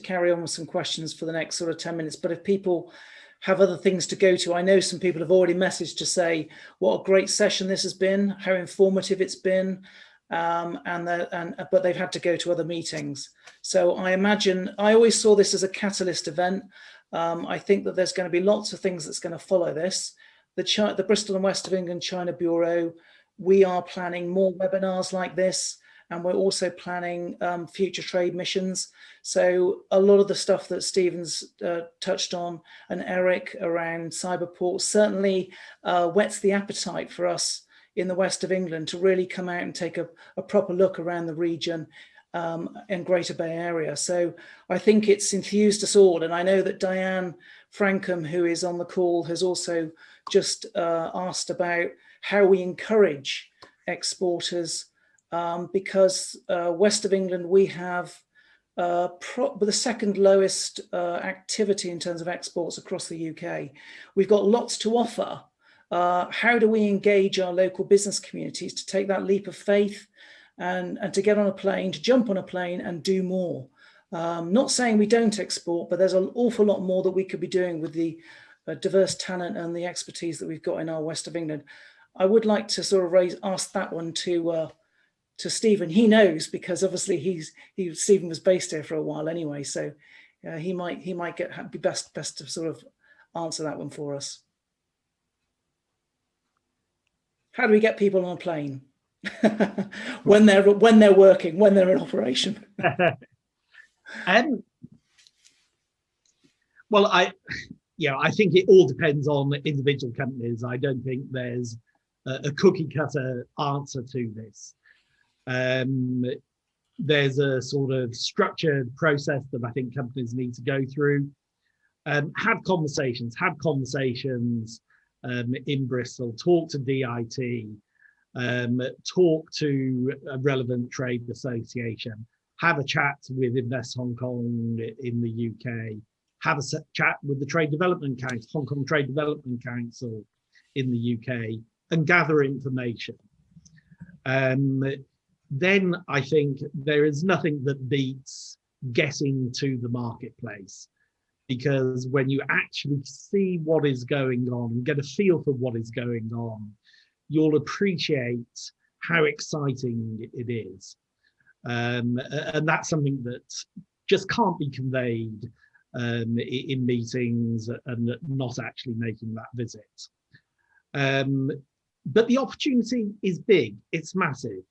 carry on with some questions for the next sort of 10 minutes, but if people have other things to go to, I know some people have already messaged to say what a great session this has been, how informative it's been, but they've had to go to other meetings. So I imagine, I always saw this as a catalyst event. I think that there's going to be lots of things that's going to follow this. The Bristol and West of England China Bureau, we are planning more webinars like this, and we're also planning future trade missions. So a lot of the stuff that Stephen's touched on, and Eric around Cyberport, certainly whets the appetite for us in the West of England to really come out and take a proper look around the region in Greater Bay Area. So I think it's enthused us all. And I know that Diane Frankham, who is on the call, has also just asked about how we encourage exporters, because West of England, we have the second lowest activity in terms of exports across the UK. We've got lots to offer. How do we engage our local business communities to take that leap of faith and to get on a plane, to jump on a plane and do more? Not saying we don't export, but there's an awful lot more that we could be doing with the diverse talent and the expertise that we've got in our West of England. I would like to sort of ask that one to Stephen. He knows, because obviously Stephen was based here for a while anyway, so he might be best to sort of answer that one for us. How do we get people on a plane when they're working, when they're in operation? Well, I think it all depends on individual companies. I don't think there's a cookie cutter answer to this. There's a sort of structured process that I think companies need to go through. Have conversations in Bristol, talk to DIT, talk to a relevant trade association, have a chat with Invest Hong Kong in the UK, have a chat with the Trade Development Council, Hong Kong Trade Development Council in the UK, and gather information. Then I think there is nothing that beats getting to the marketplace, because when you actually see what is going on, get a feel for what is going on, you'll appreciate how exciting it is. And that's something that just can't be conveyed in meetings and not actually making that visit. But the opportunity is big, it's massive.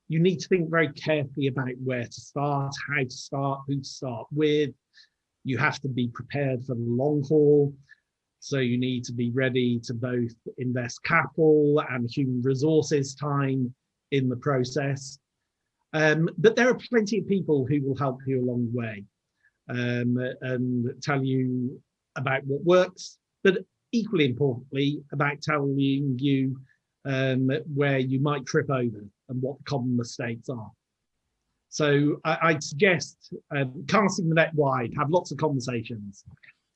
You need to think very carefully about where to start, how to start, who to start with. You have to be prepared for the long haul. So you need to be ready to both invest capital and human resources time in the process. But there are plenty of people who will help you along the way and tell you about what works, but equally importantly, about telling you where you might trip over and what the common mistakes are. So I'd suggest casting the net wide, have lots of conversations,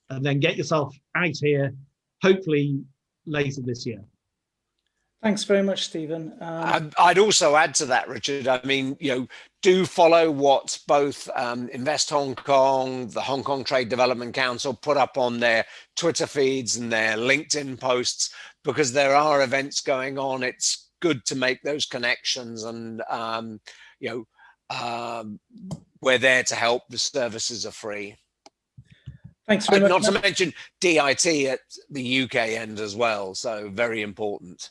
and then get yourself out here, hopefully later this year. Thanks very much, Stephen. I'd also add to that, Richard. I mean, do follow what both Invest Hong Kong, the Hong Kong Trade Development Council put up on their Twitter feeds and their LinkedIn posts, because there are events going on. It's good to make those connections, and we're there to help. The services are free. Thanks very much. Not to mention DIT at the UK end as well. So very important.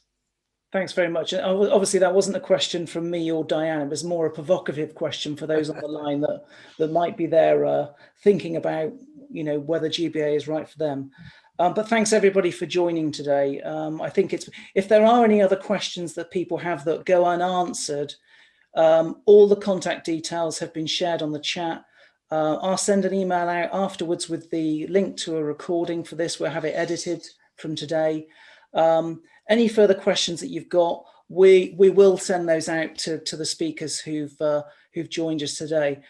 Thanks very much. And obviously, that wasn't a question from me or Diane. It was more a provocative question for those on the line that might be there thinking about, whether GBA is right for them. But thanks everybody for joining today. I think if there are any other questions that people have that go unanswered, all the contact details have been shared on the chat. I'll send an email out afterwards with the link to a recording for this. We'll have it edited from today. Any further questions that you've got, we will send those out to the speakers who've joined us today.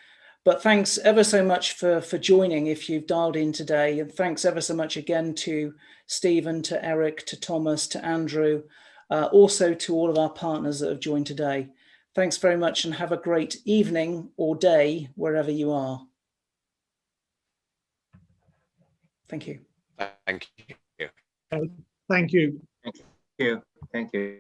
But thanks ever so much for joining if you've dialed in today. And thanks ever so much again to Stephen, to Eric, to Thomas, to Andrew, also to all of our partners that have joined today. Thanks very much and have a great evening or day wherever you are. Thank you. Thank you. Thank you. Thank you. Thank you.